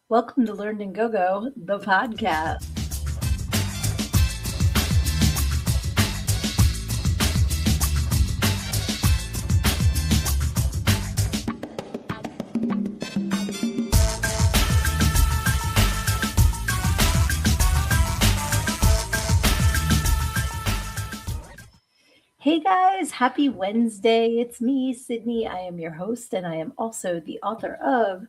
Welcome to Learn and Go-Go, the podcast. Hey guys, happy Wednesday. It's me, Sydnee. I am your host, and I am also the author of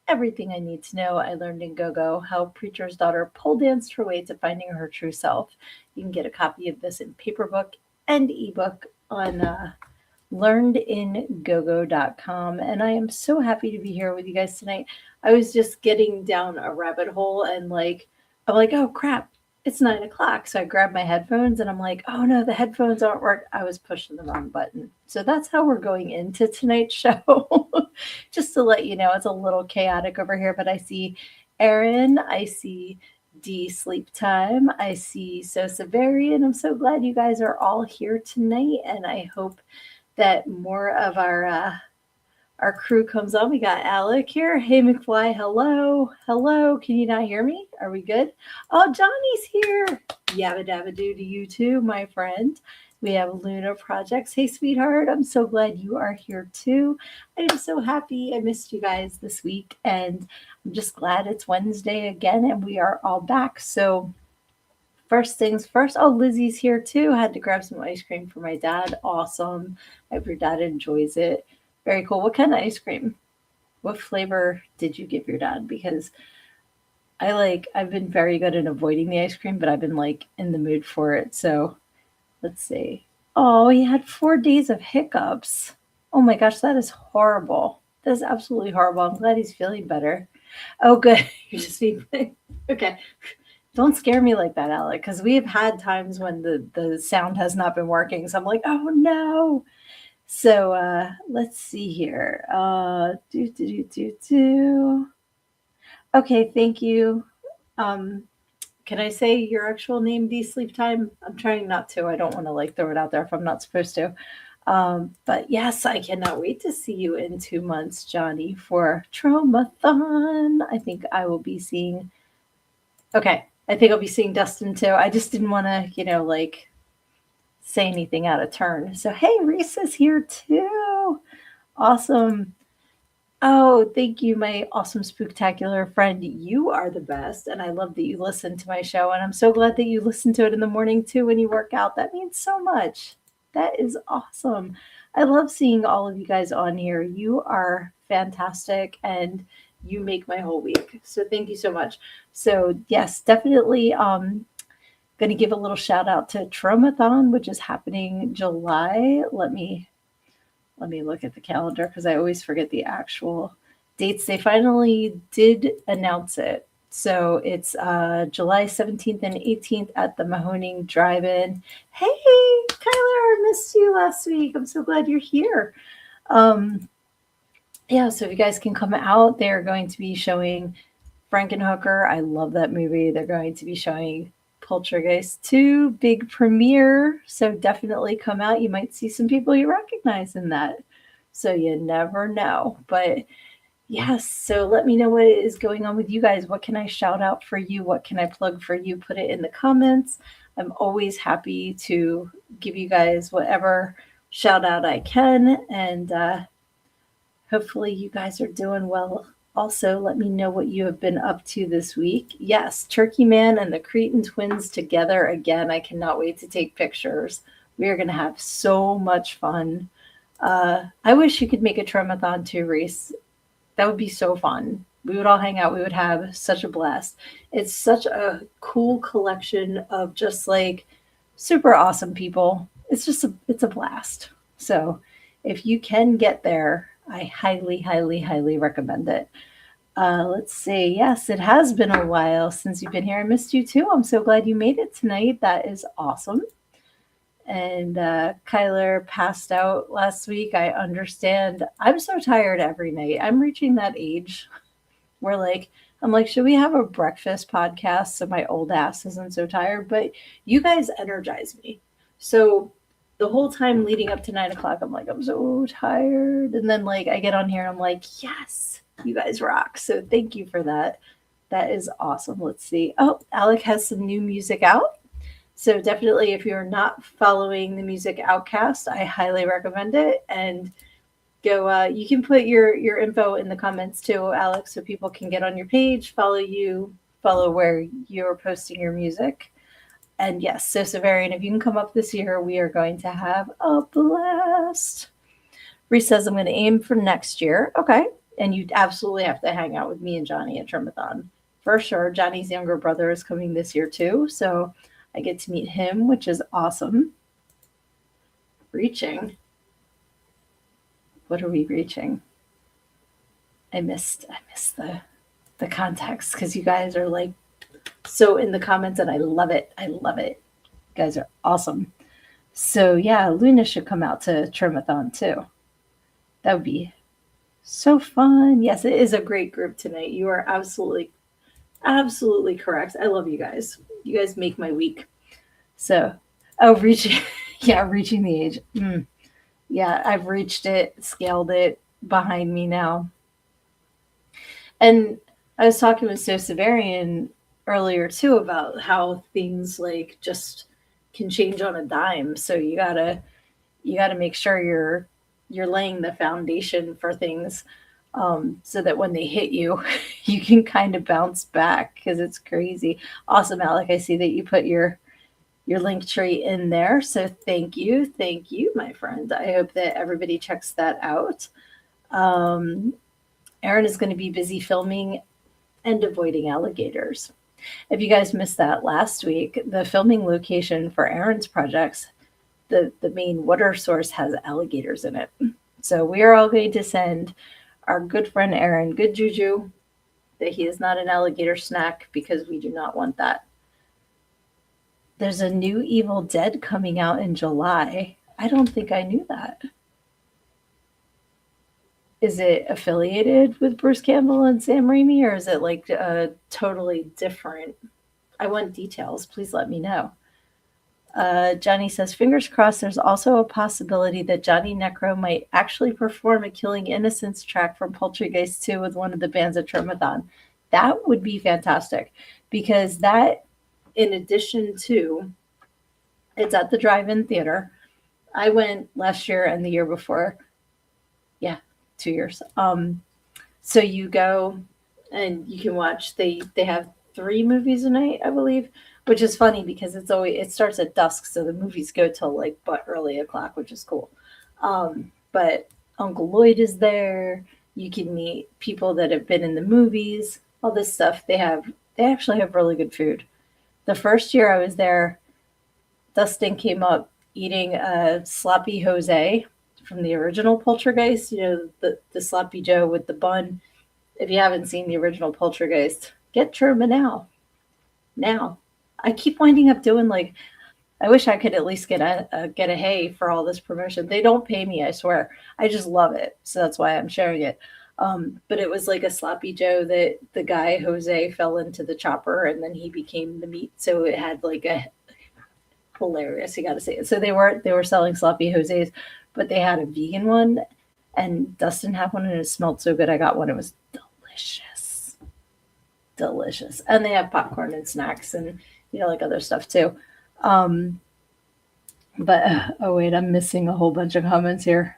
Everything I Need to Know I Learned in Go-Go, How Preacher's Daughter Pole Danced Her Way to Finding Her True Self. You can get a copy of this in paper book and ebook on learnedingogo.com. And I am so happy to be here with you guys tonight. I was just getting down a rabbit hole and I'm like, oh crap, it's 9 o'clock. So I grabbed my headphones and I'm like, oh no, the headphones aren't working. I was pushing the wrong button. So that's how we're going into tonight's show. Just to let you know, it's a little chaotic over here, but I see Erin, I see D Sleep Time, I see Sosa Berry, and I'm so glad you guys are all here tonight. And I hope that more of our crew comes on. We got Alec here. Hey, McFly. Hello. Hello. Can you not hear me? Are we good? Oh, Johnny's here. Yabba dabba doo to you too, my friend. We have Luna Projects. Hey, sweetheart. I'm so glad you are here too. I am so happy I missed you guys this week. And I'm just glad it's Wednesday again and we are all back. So, first things first. Oh, Lizzie's here too. I had to grab some ice cream for my dad. Awesome. I hope your dad enjoys it. Very cool. What kind of ice cream? What flavor did you give your dad? Because I've been very good at avoiding the ice cream, but I've been in the mood for it. So let's see. Oh, he had 4 days of hiccups. Oh my gosh, that is horrible. That is absolutely horrible. I'm glad he's feeling better. Oh, good. You're just being okay. Don't scare me like that, Alec, because we have had times when the sound has not been working. So I'm like, oh no. So let's see here. Okay, thank you. Um, can I say your actual name, D Sleep Time? I'm trying not to. I don't want to throw it out there if I'm not supposed to. But yes, I cannot wait to see you in 2 months, Johnny, for Traumathon. I think I will be seeing. Okay, I think I'll be seeing Dustin too. I just didn't want to, say anything out of turn. So hey, Reese is here too. Awesome. Oh, thank you, my awesome spooktacular friend. You are the best, and I love that you listen to my show. And I'm so glad that you listen to it in the morning too when you work out. That means so much. That is awesome. I love seeing all of you guys on here. You are fantastic, and you make my whole week. So thank you so much. So yes, definitely. Going to give a little shout out to Traumathon, which is happening July. Let me look at the calendar because I always forget the actual dates. They finally did announce it. So it's July 17th and 18th at the Mahoning Drive-In. Hey, Kyler, I missed you last week. I'm so glad you're here. Yeah, so if you guys can come out, they're going to be showing Frankenhooker. I love that movie. They're going to be showing Poltergeist 2 big premiere. So definitely come out. You might see some people you recognize in that. So you never know. But yes, so let me know what is going on with you guys. What can I shout out for you? What can I plug for you? Put it in the comments. I'm always happy to give you guys whatever shout out I can. And hopefully you guys are doing well. Also, let me know what you have been up to this week. Yes, Turkey Man and the Cretan twins together again. I cannot wait to take pictures. We are going to have so much fun. I wish you could make a Traumathon too, Reese. That would be so fun. We would all hang out. We would have such a blast. It's such a cool collection of just super awesome people. It's a blast. So if you can get there, I highly, highly, highly recommend it. Let's see. Yes, it has been a while since you've been here. I missed you too. I'm so glad you made it tonight. That is awesome. And Kyler passed out last week. I understand. I'm so tired every night. I'm reaching that age where I'm like, should we have a breakfast podcast so my old ass isn't so tired? But you guys energize me. So the whole time leading up to 9 o'clock, I'm like, I'm so tired. And then I get on here and I'm like, yes, you guys rock. So thank you for that. That is awesome. Let's see. Oh, Alec has some new music out. So definitely, if you're not following the Music Outcast, I highly recommend it. And go. You can put your info in the comments too, Alex, so people can get on your page, follow you, follow where you're posting your music. And yes, so Severian, if you can come up this year, we are going to have a blast. Reese says I'm going to aim for next year. Okay. And you absolutely have to hang out with me and Johnny at Trimathon. For sure. Johnny's younger brother is coming this year too. So I get to meet him, which is awesome. Reaching. What are we reaching? I missed the context because you guys are like so in the comments and I love it. I love it. You guys are awesome. So yeah, Luna should come out to Trimathon too. That would be so fun. Yes, it is a great group tonight. You are absolutely correct. I love you guys. You guys make my week. So, oh, reaching, yeah, reaching the age. Yeah, I've reached it, scaled it behind me now. And I was talking with So Severian earlier too about how things like just can change on a dime. So you gotta make sure you're laying the foundation for things so that when they hit you, you can kind of bounce back because it's crazy. Awesome, Alec. I see that you put your link tree in there. So thank you, my friend. I hope that everybody checks that out. Um, Aaron is going to be busy filming and avoiding alligators. If you guys missed that last week, the filming location for Aaron's projects, the main water source has alligators in it. So we are all going to send our good friend Aaron good juju that he is not an alligator snack because we do not want that. There's a new Evil Dead coming out in July. I don't think I knew that. Is it affiliated with Bruce Campbell and Sam Raimi, or is it like totally different? I want details. Please let me know. Johnny says, fingers crossed, there's also a possibility that Johnny Necro might actually perform a Killing Innocents track from Poltergeist 2 with one of the bands at Tromathon. That would be fantastic because that, in addition to, it's at the drive-in theater. I went last year and the year before. Yeah, 2 years. So you go and you can watch. They have 3 movies a night, I believe, which is funny because it starts at dusk, so the movies go till like but early o'clock, which is cool. But Uncle Lloyd is there. You can meet people that have been in the movies. All this stuff. They actually have really good food. The first year I was there, Dustin came up eating a sloppy Jose from the original Poltergeist. You know, the sloppy Joe with the bun. If you haven't seen the original Poltergeist, get Truman now. Now, I keep winding up doing like. I wish I could at least get a hey for all this promotion. They don't pay me, I swear. I just love it, so that's why I'm sharing it. But it was like a sloppy Joe that the guy Jose fell into the chopper and then he became the meat. So it had like a hilarious. You got to say it. So they were selling sloppy Jose's, but they had a vegan one, and Dustin had one, and it smelled so good. I got one. It was delicious, delicious, and they have popcorn and snacks, and like other stuff too. Um, but oh wait, I'm missing a whole bunch of comments here,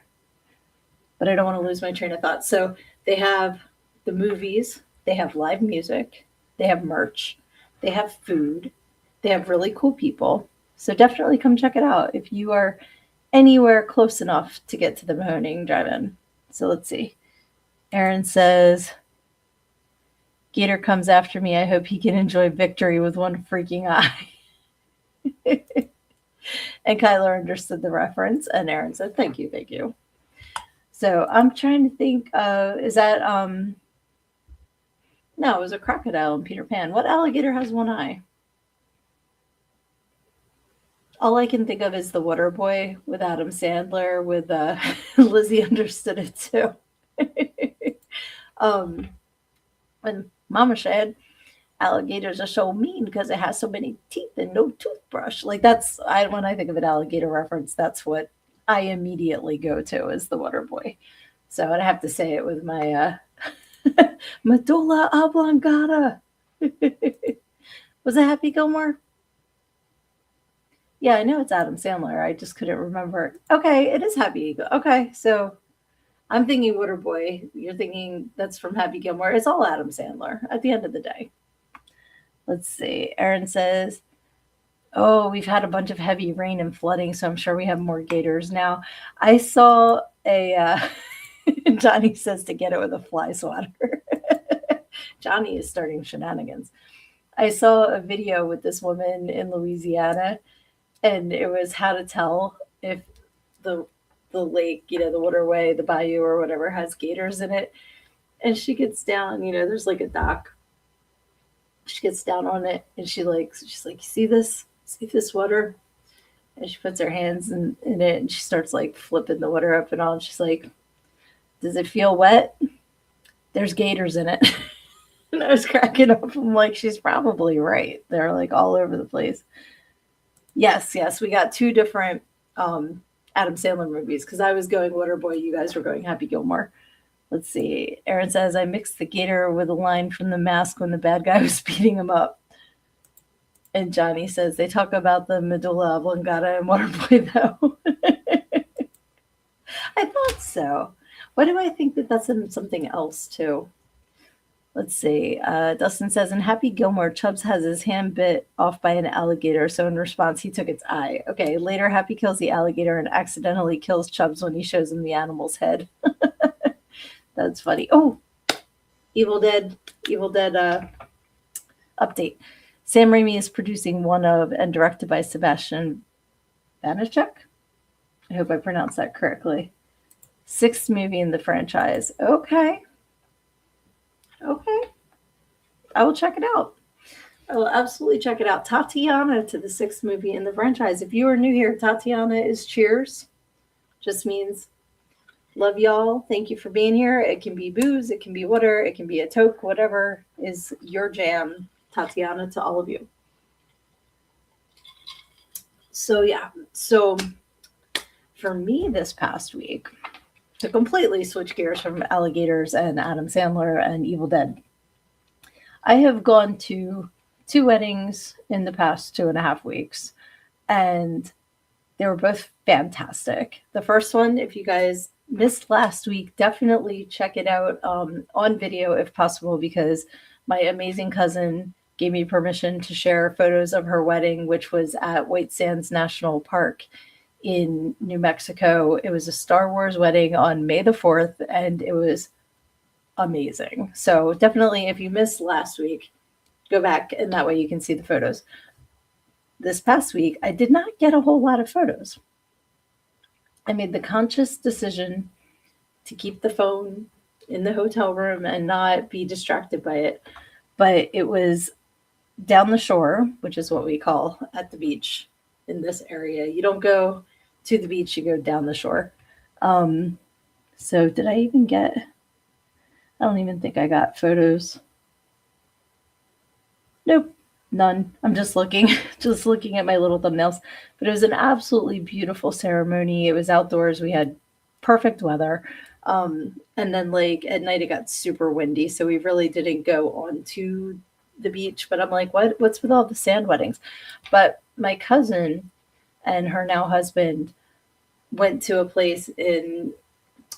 but I don't want to lose my train of thought. So they have the movies, they have live music, they have merch, they have food, they have really cool people. So definitely come check it out if you are anywhere close enough to get to the Mahoning Drive-In. So let's see. Aaron says, Gator comes after me. I hope he can enjoy victory with one freaking eye. And Kyler understood the reference, and Aaron said, thank you, thank you. So I'm trying to think, is that, no, it was a crocodile in Peter Pan. What alligator has one eye? All I can think of is The Water Boy with Adam Sandler, with Lizzie understood it too. When Mama said, alligators are so mean because it has so many teeth and no toothbrush. Like when I think of an alligator reference, that's what I immediately go to is The Water Boy. So I'd have to say it with my medulla oblongata. Was it Happy Gilmore? Yeah, I know it's Adam Sandler. I just couldn't remember. Okay, it is Happy. Okay, so I'm thinking Waterboy. You're thinking that's from Happy Gilmore. It's all Adam Sandler at the end of the day. Let's see. Aaron says, "Oh, we've had a bunch of heavy rain and flooding, so I'm sure we have more gators now." I saw a Johnny says to get it with a fly swatter. Johnny is starting shenanigans. I saw a video with this woman in Louisiana, and it was how to tell if the the lake, the waterway, the bayou or whatever has gators in it. And she gets down, there's like a dock. She gets down on it and she's like, see this? See this water? And she puts her hands in it and she starts like flipping the water up and all. And she's like, does it feel wet? There's gators in it. And I was cracking up. I'm like, she's probably right. They're like all over the place. Yes, yes. We got two different Adam Sandler movies because I was going Waterboy, you guys were going Happy Gilmore. Let's see. Aaron says, I mixed the gator with a line from The Mask when the bad guy was beating him up. And Johnny says, they talk about the medulla oblongata in Waterboy, though. I thought so. Why do I think that that's in something else, too? Let's see. Dustin says, in Happy Gilmore, Chubbs has his hand bit off by an alligator, so in response, he took its eye. Okay, later, Happy kills the alligator and accidentally kills Chubbs when he shows him the animal's head. That's funny. Oh, Evil Dead update. Sam Raimi is producing one of and directed by Sebastian Banachek. I hope I pronounced that correctly. 6th movie in the franchise. Okay. I will check it out. I will absolutely check it out. Tatiana to the 6th movie in the franchise. If you are new here, Tatiana is cheers. Just means love y'all. Thank you for being here. It can be booze, it can be water, it can be a toke, whatever is your jam. Tatiana to all of you. So yeah. So for me this past week, to completely switch gears from alligators and Adam Sandler and Evil Dead, I have gone to 2 weddings in the past 2.5 weeks, and they were both fantastic. The first one, if you guys missed last week, definitely check it out on video if possible, because my amazing cousin gave me permission to share photos of her wedding, which was at White Sands National Park in New Mexico. It was a Star Wars wedding on May the 4th, and it was amazing. So definitely, if you missed last week, go back, and that way you can see the photos. This past week, I did not get a whole lot of photos. I made the conscious decision to keep the phone in the hotel room and not be distracted by it. But it was down the shore, which is what we call at the beach in this area. You don't go to the beach, you go down the shore. So did I even get, I don't even think I got photos. Nope, none. I'm just looking at my little thumbnails. But it was an absolutely beautiful ceremony. It was outdoors. We had perfect weather. And then like at night it got super windy, so we really didn't go onto the beach. But I'm like, what's with all the sand weddings? But my cousin and her now husband went to a place in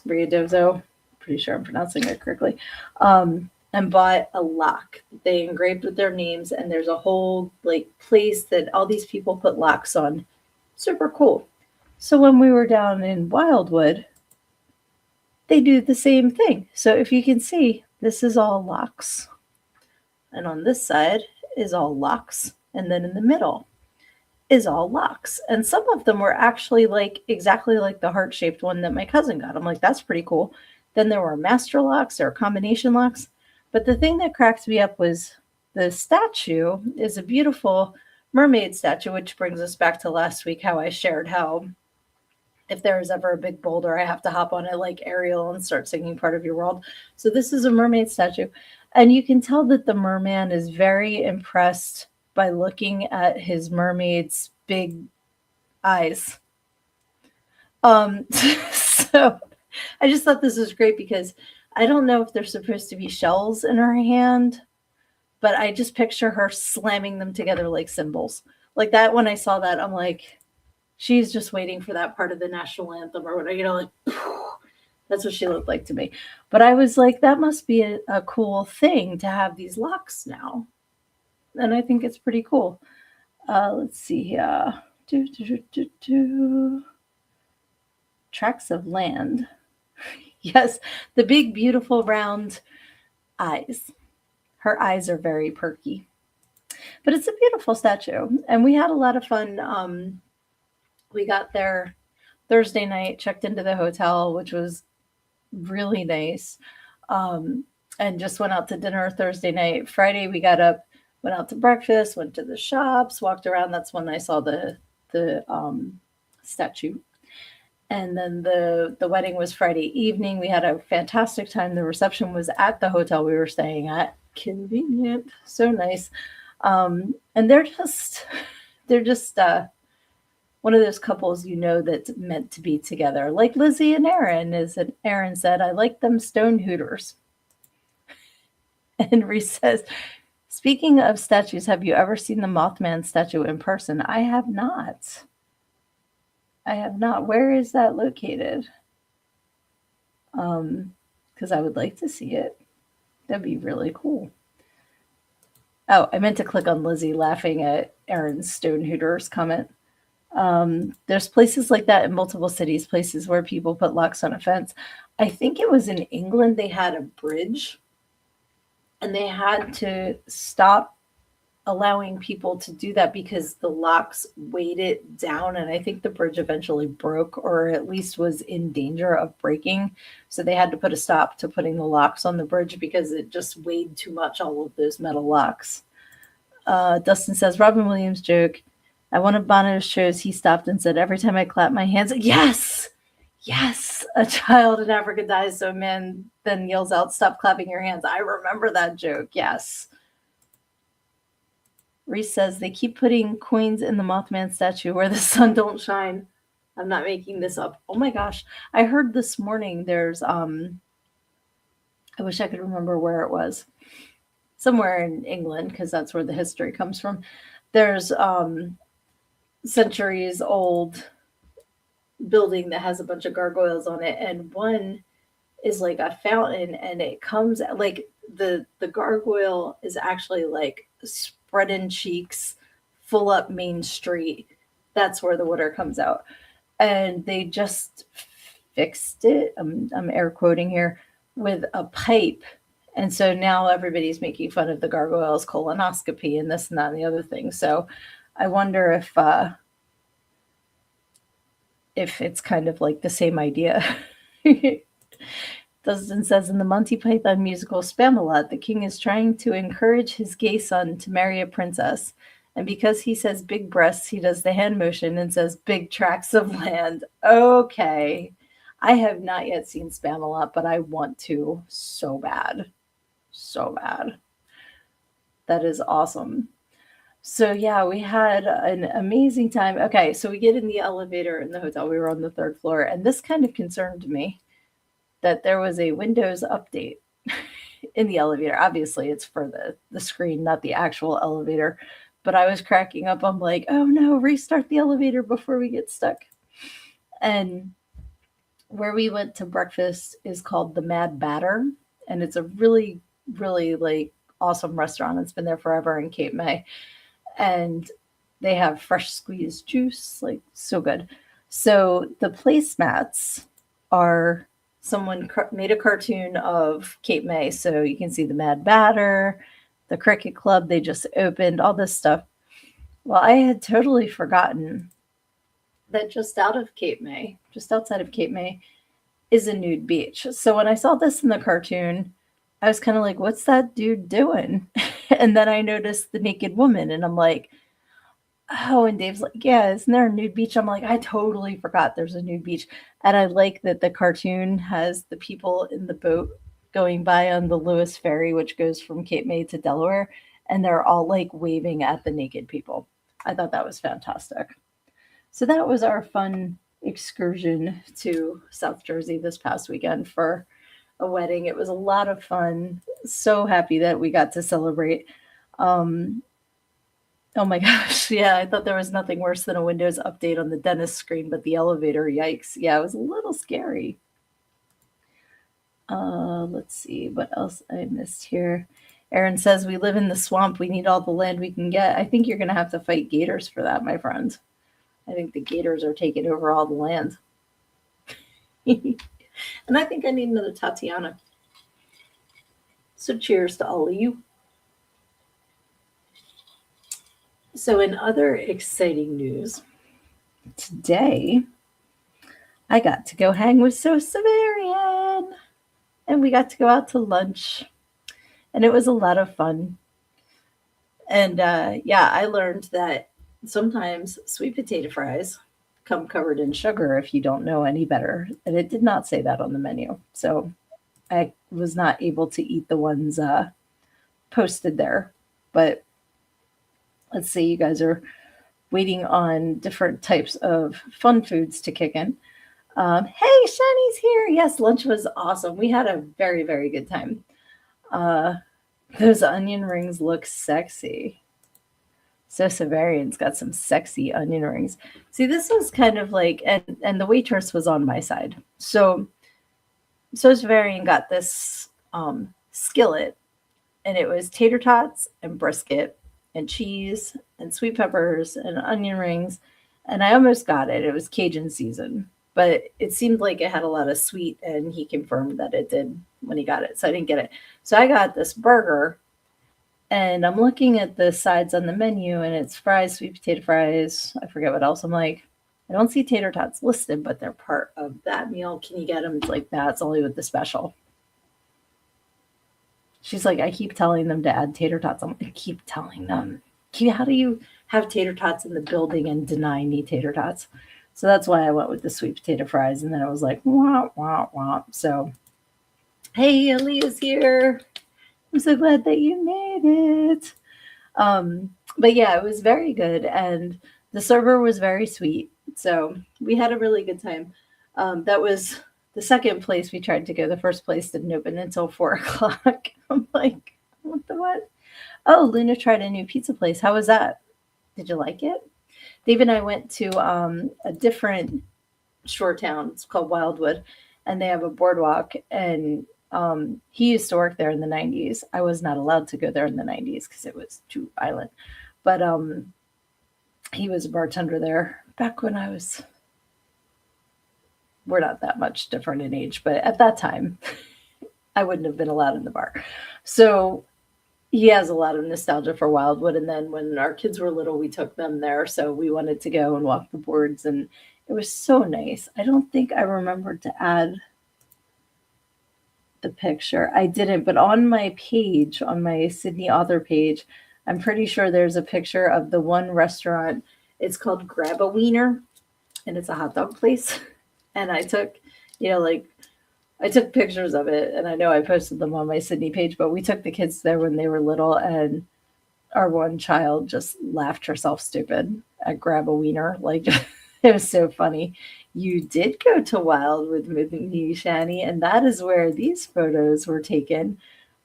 Riadozo, pretty sure I'm pronouncing it correctly, and bought a lock they engraved with their names, and there's a whole like place that all these people put locks on. Super cool. So when we were down in Wildwood, they do the same thing. So if you can see, this is all locks. And on this side is all locks. And then in the middle is all locks. And some of them were actually like exactly like the heart-shaped one that my cousin got. I'm like, that's pretty cool. Then there were master locks or combination locks. But the thing that cracked me up was the statue is a beautiful mermaid statue, which brings us back to last week, how I shared how if there is ever a big boulder, I have to hop on it like Ariel and start singing Part of Your World. So this is a mermaid statue. And you can tell that the merman is very impressed by looking at his mermaid's big eyes. So I just thought this was great because I don't know if there's supposed to be shells in her hand, but I just picture her slamming them together like cymbals. Like that when I saw that, I'm like, she's just waiting for that part of the national anthem or whatever, like that's what she looked like to me. But I was like, that must be a cool thing to have these locks now. And I think it's pretty cool. Let's see here. Tracts of land. Yes, the big, beautiful, round eyes. Her eyes are very perky. But it's a beautiful statue. And we had a lot of fun. We got there Thursday night, checked into the hotel, which was really nice. Um, and just went out to dinner Thursday night. Friday we got up, went out to breakfast, went to the shops, walked around. That's when I saw the statue. And then the wedding was Friday evening. We had a fantastic time. The reception was at the hotel we were staying at. Convenient, so nice. And they're just one of those couples that's meant to be together, like Lizzie and Aaron. As Aaron said, I like them stone hooters. And Reese says, speaking of statues, have you ever seen the Mothman statue in person? I have not. I have not. Where is that located? Because I would like to see it. That'd be really cool. Oh, I meant to click on Lizzie laughing at Aaron's stone hooters comment. There's places like that in multiple cities, places where people put locks on a fence. I think it was in England, they had a bridge and they had to stop allowing people to do that because the locks weighed it down. And I think the bridge eventually broke or at least was in danger of breaking. So they had to put a stop to putting the locks on the bridge because it just weighed too much, all of those metal locks. Dustin says, Robin Williams joke. At one of Bono's shows, he stopped and said, every time I clap my hands, yes, yes, a child in Africa dies, so a man then yells out, stop clapping your hands. I remember that joke, yes. Reese says, they keep putting coins in the Mothman statue where the sun don't shine. I'm not making this up. Oh my gosh. I heard this morning there's, I wish I could remember where it was. Somewhere in England, because that's where the history comes from. There's centuries old building that has a bunch of gargoyles on it, and one is like a fountain, and it comes like the gargoyle is actually like spreading cheeks, full up Main Street. That's where the water comes out, and they just fixed it. I'm air quoting here with a pipe. And so now everybody's making fun of the gargoyle's colonoscopy and this and that and the other thing. So I wonder if it's kind of like the same idea. Dustin says in the Monty Python musical Spamalot, the king is trying to encourage his gay son to marry a princess. And because he says big breasts, he does the hand motion and says big tracts of land. Okay. I have not yet seen Spamalot, but I want to so bad. So bad. That is awesome. So yeah, we had an amazing time. Okay, so we get in the elevator in the hotel. We were on the third floor, and this kind of concerned me that there was a Windows update in the elevator. Obviously, it's for the screen, not the actual elevator. But I was cracking up. I'm like, oh no, restart the elevator before we get stuck. And where we went to breakfast is called the Mad Batter, and it's a really, really like awesome restaurant. It's been there forever in Cape May, and they have fresh squeezed juice, like so good. So the placemats are someone made a cartoon of Cape May, so you can see the Mad Batter, the Cricket Club. They just opened all this stuff. Well, I had totally forgotten that just outside of Cape May, is a nude beach. So when I saw this in the cartoon, I was kind of like, what's that dude doing? And then I noticed the naked woman, and I'm like, oh, and Dave's like, yeah, isn't there a nude beach? I'm like, I totally forgot there's a nude beach. And I like that the cartoon has the people in the boat going by on the Lewis Ferry, which goes from Cape May to Delaware, and they're all like waving at the naked people. I thought that was fantastic. So that was our fun excursion to South Jersey this past weekend for a wedding. It was a lot of fun. So happy that we got to celebrate. Um, oh my gosh, yeah, I thought there was nothing worse than a Windows update on the dentist screen, but the elevator, yikes. Yeah, it was a little scary. Let's see what else I missed here. Aaron says we live in the swamp. We need all the land we can get. I think you're going to have to fight gators for that, my friend. I think the gators are taking over all the land. And I think I need another Tatiana. So cheers to all of you. So in other exciting news, today I got to go hang with So Severian, and we got to go out to lunch, and it was a lot of fun. And yeah, I learned that sometimes sweet potato fries come covered in sugar if you don't know any better. And it did not say that on the menu. So I was not able to eat the ones posted there. But let's see, you guys are waiting on different types of fun foods to kick in. Hey, Shani's here. Yes, lunch was awesome. We had a very, very good time. Uh, those onion rings look sexy. So Severian's got some sexy onion rings. See, this was kind of like, and the waitress was on my side. So Severian got this skillet, and it was tater tots and brisket and cheese and sweet peppers and onion rings, and I almost got it. It was Cajun season, but it seemed like it had a lot of sweet, and he confirmed that it did when he got it, so I didn't get it. So I got this burger, and I'm looking at the sides on the menu, and it's fries, sweet potato fries. I forget what else. I'm like, I don't see tater tots listed, but they're part of that meal. Can you get them? It's like, that's only with the special. She's like, I keep telling them to add tater tots. I'm like, I keep telling them. How do you have tater tots in the building and deny me tater tots? So that's why I went with the sweet potato fries. And then I was like, wah, wah, wah. So, hey, Aaliyah's here. I'm so glad that you made it. But yeah, it was very good. And the server was very sweet. So we had a really good time. That was the second place we tried to go. The first place didn't open until 4 o'clock. I'm like, what the what? Oh, Luna tried a new pizza place. How was that? Did you like it? Dave and I went to a different shore town. It's called Wildwood, and they have a boardwalk. And he used to work there in the 90s. I was not allowed to go there in the 90s because it was too violent. But he was a bartender there back when we're not that much different in age, but at that time, I wouldn't have been allowed in the bar. So he has a lot of nostalgia for Wildwood. And then when our kids were little, we took them there. So we wanted to go and walk the boards, and it was so nice. I don't think I remembered to add the picture. I didn't, but on my page, on my Sydnee author page, I'm pretty sure there's a picture of the one restaurant. It's called Grab a Wiener, and it's a hot dog place. And I took, like I took pictures of it, and I know I posted them on my Sydnee page, but we took the kids there when they were little, and our one child just laughed herself stupid at Grab a Wiener. Like, it was so funny. You did go to Wildwood with me, Shani, and that is where these photos were taken.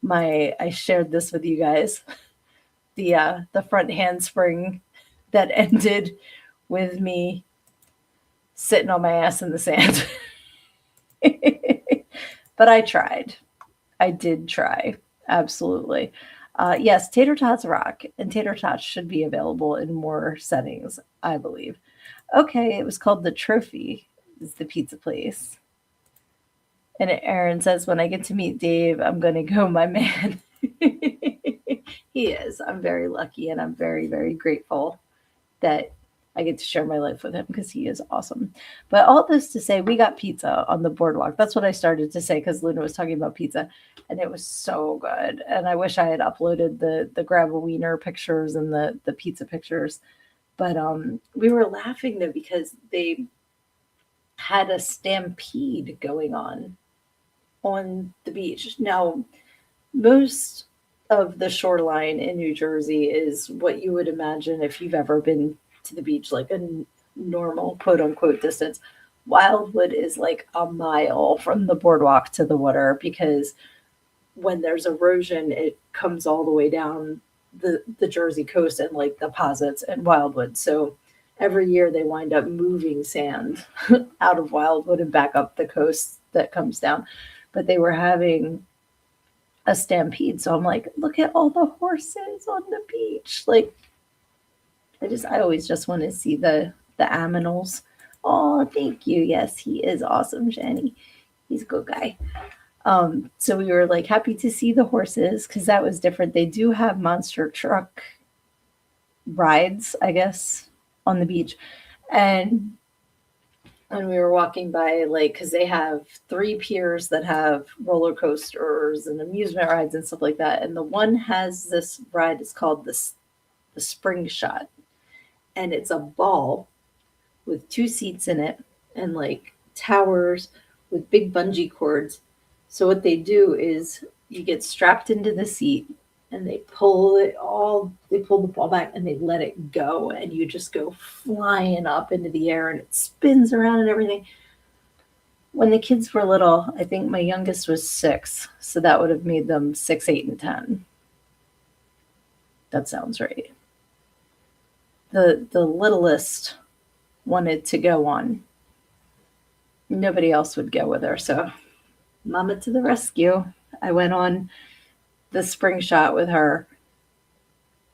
I shared this with you guys. The front handspring that ended with me sitting on my ass in the sand. But I tried. I did try. Absolutely. Yes, tater tots rock, and tater tots should be available in more settings, I believe. Okay, it was called The Trophy, is the pizza place. And Aaron says, when I get to meet Dave, I'm going to go, my man. He is. I'm very lucky, and I'm very, very grateful that I get to share my life with him because he is awesome. But all this to say, we got pizza on the boardwalk. That's what I started to say because Luna was talking about pizza, and it was so good. And I wish I had uploaded the Grab a Wiener pictures and the pizza pictures. But we were laughing though because they had a stampede going on the beach. Now, most of the shoreline in New Jersey is what you would imagine if you've ever been to the beach, like a normal quote unquote distance. Wildwood is like a mile from the boardwalk to the water because when there's erosion, it comes all the way down the Jersey coast and like deposits and Wildwood. So every year they wind up moving sand out of Wildwood and back up the coast that comes down. But they were having a stampede. So I'm like, look at all the horses on the beach. Like I always just want to see the aminals. Oh, thank you. Yes, he is awesome, Jenny. He's a good guy. So we were like happy to see the horses because that was different. They do have monster truck rides, I guess, on the beach. And when we were walking by, like, because they have three piers that have roller coasters and amusement rides and stuff like that. And the one has this ride, it's called the spring shot. And it's a ball with two seats in it and like towers with big bungee cords. So what they do is you get strapped into the seat and they pull the ball back and they let it go and you just go flying up into the air and it spins around and everything. When the kids were little, I think my youngest was 6, so that would have made them 6, 8, and 10. That sounds right. The littlest wanted to go on. Nobody else would go with her, so mama to the rescue. I went on the spring shot with her.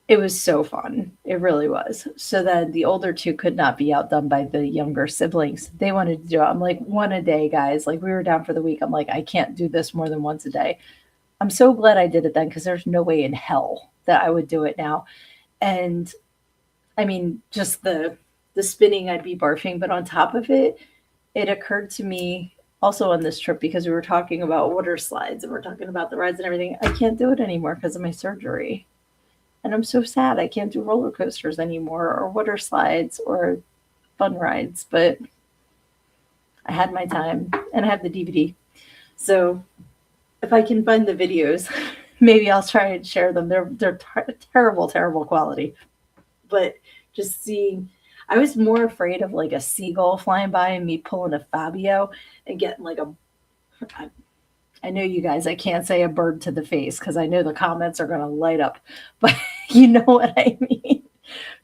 It was so fun. It really was. So then the older two could not be outdone by the younger siblings. They wanted to do it. I'm like, one a day, guys. Like, we were down for the week. I'm like, I can't do this more than once a day. I'm so glad I did it then because there's no way in hell that I would do it now. And I mean, just the spinning, I'd be barfing. But on top of it, it occurred to me also on this trip because we were talking about water slides and we're talking about the rides and everything. I can't do it anymore because of my surgery. And I'm so sad I can't do roller coasters anymore or water slides or fun rides. But I had my time and I have the DVD. So if I can find the videos, maybe I'll try and share them. They're terrible, terrible quality. But just seeing, I was more afraid of like a seagull flying by and me pulling a Fabio and getting like I know you guys, I can't say a bird to the face because I know the comments are going to light up, but you know what I mean.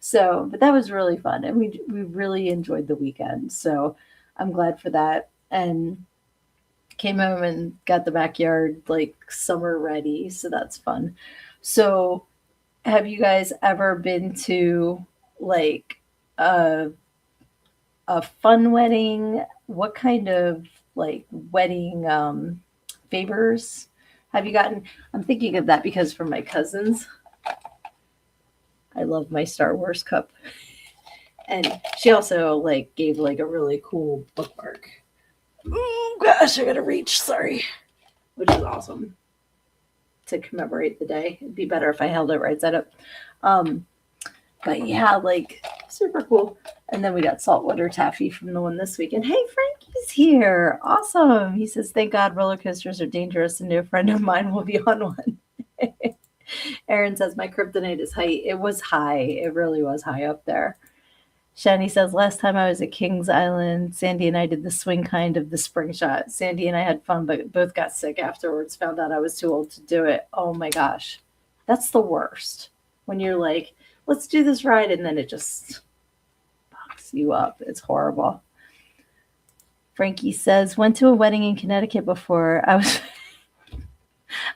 So, but that was really fun and we really enjoyed the weekend. So I'm glad for that. And came home and got the backyard like summer ready. So that's fun. So have you guys ever been to like a a fun wedding? What kind of like wedding favors have you gotten? I'm thinking of that because for my cousins, I love my Star Wars cup. And she also like gave like a really cool bookmark. Oh gosh, I gotta reach, sorry. Which is awesome to commemorate the day. It'd be better if I held it right side up. Um, but yeah, like super cool. And then we got saltwater taffy from the one this weekend. Hey, Frankie's here. Awesome. He says, thank God roller coasters are dangerous and no friend of mine will be on one. Aaron says, my kryptonite is height. It was high. It really was high up there. Shani says, last time I was at Kings Island, Sandy and I did the swing kind of the spring shot. Sandy and I had fun, but both got sick afterwards, found out I was too old to do it. Oh my gosh. That's the worst. When you're like, let's do this ride, and then it just fucks you up. It's horrible. Frankie says, went to a wedding in Connecticut before. I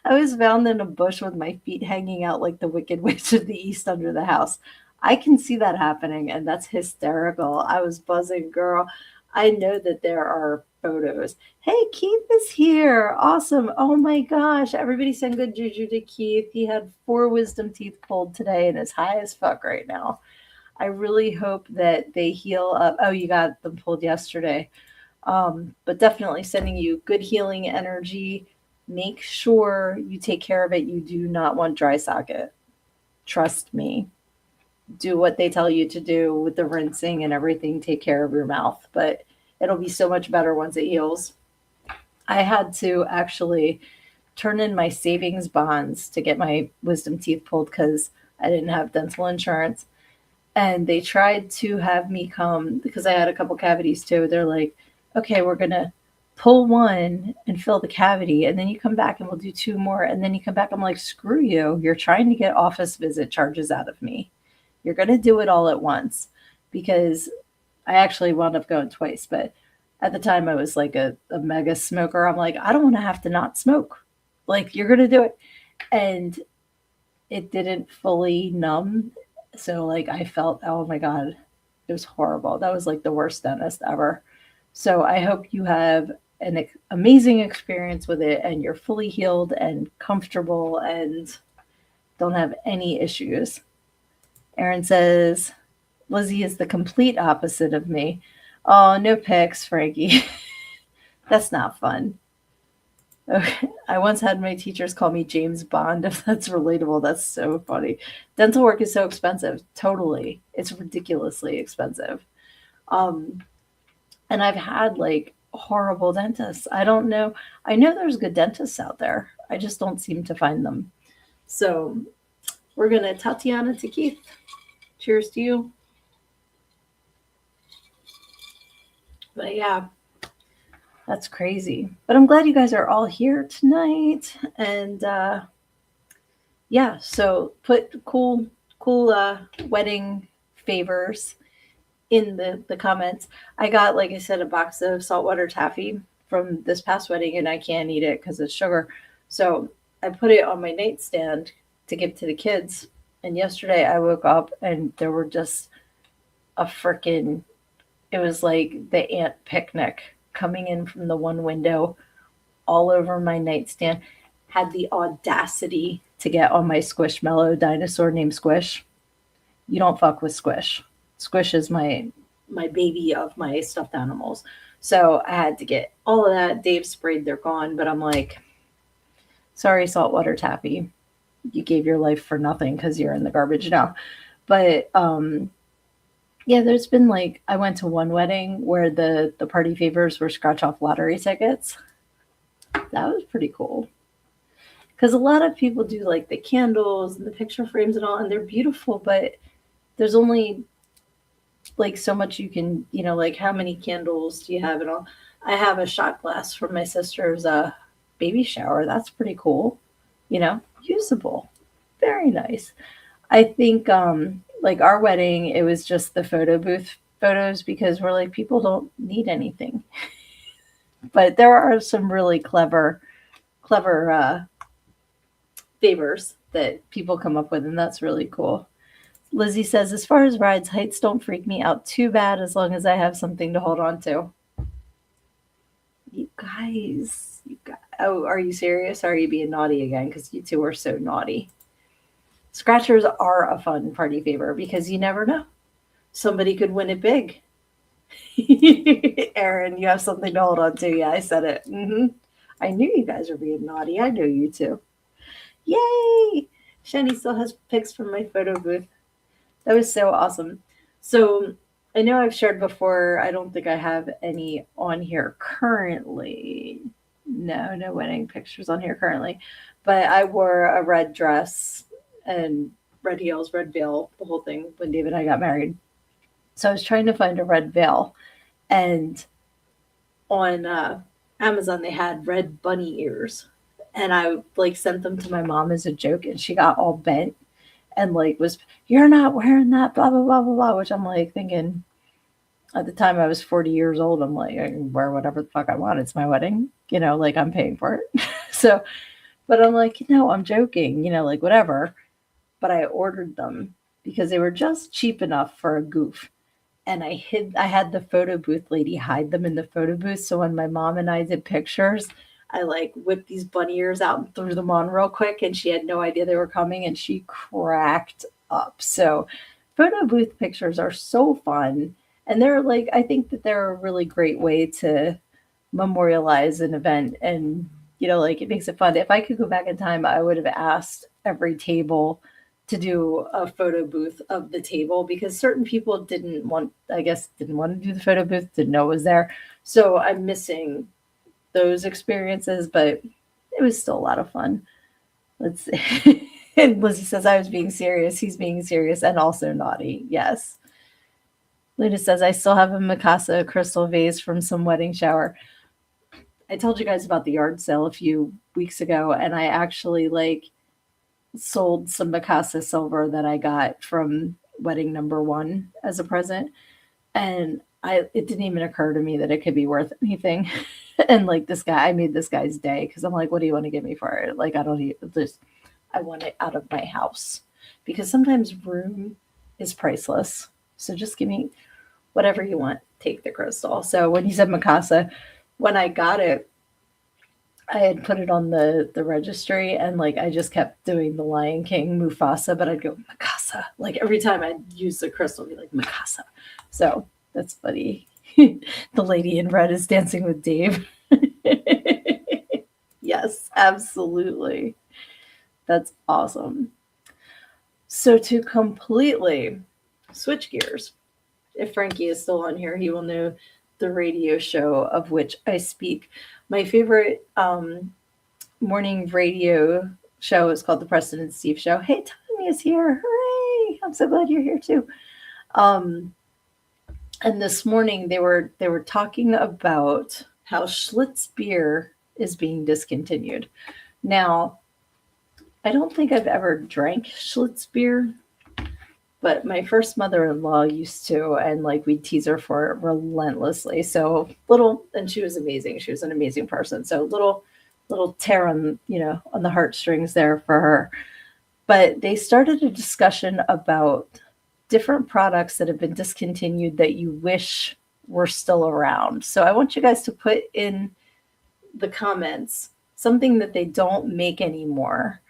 was found in a bush with my feet hanging out like the Wicked Witch of the East under the house. I can see that happening, and that's hysterical. I was buzzing, girl. I know that there are photos. Hey, Keith is here. Awesome. Oh my gosh. Everybody send good juju to Keith. He had 4 wisdom teeth pulled today and is high as fuck right now. I really hope that they heal up. Oh, you got them pulled yesterday. But definitely sending you good healing energy. Make sure you take care of it. You do not want dry socket. Trust me. Do what they tell you to do with the rinsing and everything. Take care of your mouth, but it'll be so much better once it heals. I had to actually turn in my savings bonds to get my wisdom teeth pulled because I didn't have dental insurance. And they tried to have me come because I had a couple cavities too. They're like, okay, we're going to pull one and fill the cavity, and then you come back and we'll do two more, and then you come back. I'm like, screw you. You're trying to get office visit charges out of me. You're going to do it all at once, because I actually wound up going twice, but at the time I was like a mega smoker. I'm like, I don't want to have to not smoke. Like, you're going to do it. And it didn't fully numb. So, like, I felt, oh my God, it was horrible. That was like the worst dentist ever. So, I hope you have an amazing experience with it and you're fully healed and comfortable and don't have any issues. Erin says, Lizzie is the complete opposite of me. Oh, no pics, Frankie. That's not fun. Okay. I once had my teachers call me James Bond, if that's relatable. That's so funny. Dental work is so expensive. Totally. It's ridiculously expensive. Um, and I've had like horrible dentists. I don't know. I know there's good dentists out there. I just don't seem to find them. So we're going to Tatiana to Keith. Cheers to you. But yeah, that's crazy. But I'm glad you guys are all here tonight. And yeah, so put cool wedding favors in the comments. I got, like I said, a box of saltwater taffy from this past wedding, and I can't eat it because it's sugar. So I put it on my nightstand to give to the kids. And yesterday I woke up and there were just a freaking, it was like the ant picnic coming in from the one window all over my nightstand. Had the audacity to get on my Squishmallow dinosaur named Squish. You don't fuck with Squish. Squish is my baby of my stuffed animals. So I had to get all of that. Dave sprayed, they're gone. But I'm like, sorry, saltwater taffy. You gave your life for nothing because you're in the garbage now. But yeah, there's been like, I went to one wedding where the party favors were scratch off lottery tickets. That was pretty cool. Because a lot of people do like the candles and the picture frames and all, and they're beautiful, but there's only like so much you can, like how many candles do you have and all. I have a shot glass from my sister's baby shower. That's pretty cool. Usable. Very nice. I think like our wedding, it was just the photo booth photos because we're like, people don't need anything. But there are some really clever favors that people come up with, and that's really cool. Lizzie says, as far as rides, heights don't freak me out too bad as long as I have something to hold on to. You guys, oh, are you serious? Are you being naughty again? Because you two are so naughty. Scratchers are a fun party favor because you never know. Somebody could win it big. Erin, you have something to hold on to. Yeah, I said it. I knew you guys were being naughty. I know you too. Yay! Shani still has pics from my photo booth. That was so awesome. So I know I've shared before. I don't think I have any on here currently. No wedding pictures on here currently. But I wore a red dress and red heels, red veil, the whole thing when David and I got married. So I was trying to find a red veil. And on Amazon, they had red bunny ears. And I like sent them to my mom as a joke, and she got all bent and like was, you're not wearing that, blah, blah, blah, blah, blah, which I'm like thinking, at the time I was 40 years old, I'm like, I can wear whatever the fuck I want. It's my wedding, like I'm paying for it. So, but I'm like, no, I'm joking, like whatever. But I ordered them because they were just cheap enough for a goof. And I had the photo booth lady hide them in the photo booth. So when my mom and I did pictures, I like whipped these bunny ears out and threw them on real quick. And she had no idea they were coming and she cracked up. So photo booth pictures are so fun. And they're like, I think that they're a really great way to memorialize an event. And, like it makes it fun. If I could go back in time, I would have asked every table to do a photo booth of the table because certain people didn't want to do the photo booth, didn't know it was there. So I'm missing those experiences, but it was still a lot of fun. Let's see. And Lizzie says, I was being serious. He's being serious and also naughty. Yes. Luna says, I still have a Mikasa crystal vase from some wedding shower. I told you guys about the yard sale a few weeks ago, and I actually like sold some Mikasa silver that I got from wedding number one as a present. And it didn't even occur to me that it could be worth anything. And like this guy, I made this guy's day because I'm like, what do you want to give me for it? Like, I don't need this. I want it out of my house because sometimes room is priceless. So just give me whatever you want. Take the crystal. So when you said Mikasa, when I got it, I had put it on the registry and like I just kept doing the Lion King Mufasa, but I'd go Mikasa. Like every time I'd use the crystal, I'd be like Mikasa. So that's funny. The lady in red is dancing with Dave. Yes, absolutely. That's awesome. So to completely switch gears, if Frankie is still on here, he will know the radio show of which I speak. My favorite morning radio show is called the Preston and Steve Show. Hey, Tommy is here. Hooray! I'm so glad you're here too. Um, and this morning they were talking about how Schlitz beer is being discontinued. Now, I don't think I've ever drank Schlitz beer, but my first mother-in-law used to, and like we'd tease her for it relentlessly. So little, and she was amazing. She was an amazing person. So little tear on on the heartstrings there for her. But they started a discussion about different products that have been discontinued that you wish were still around. So I want you guys to put in the comments something that they don't make anymore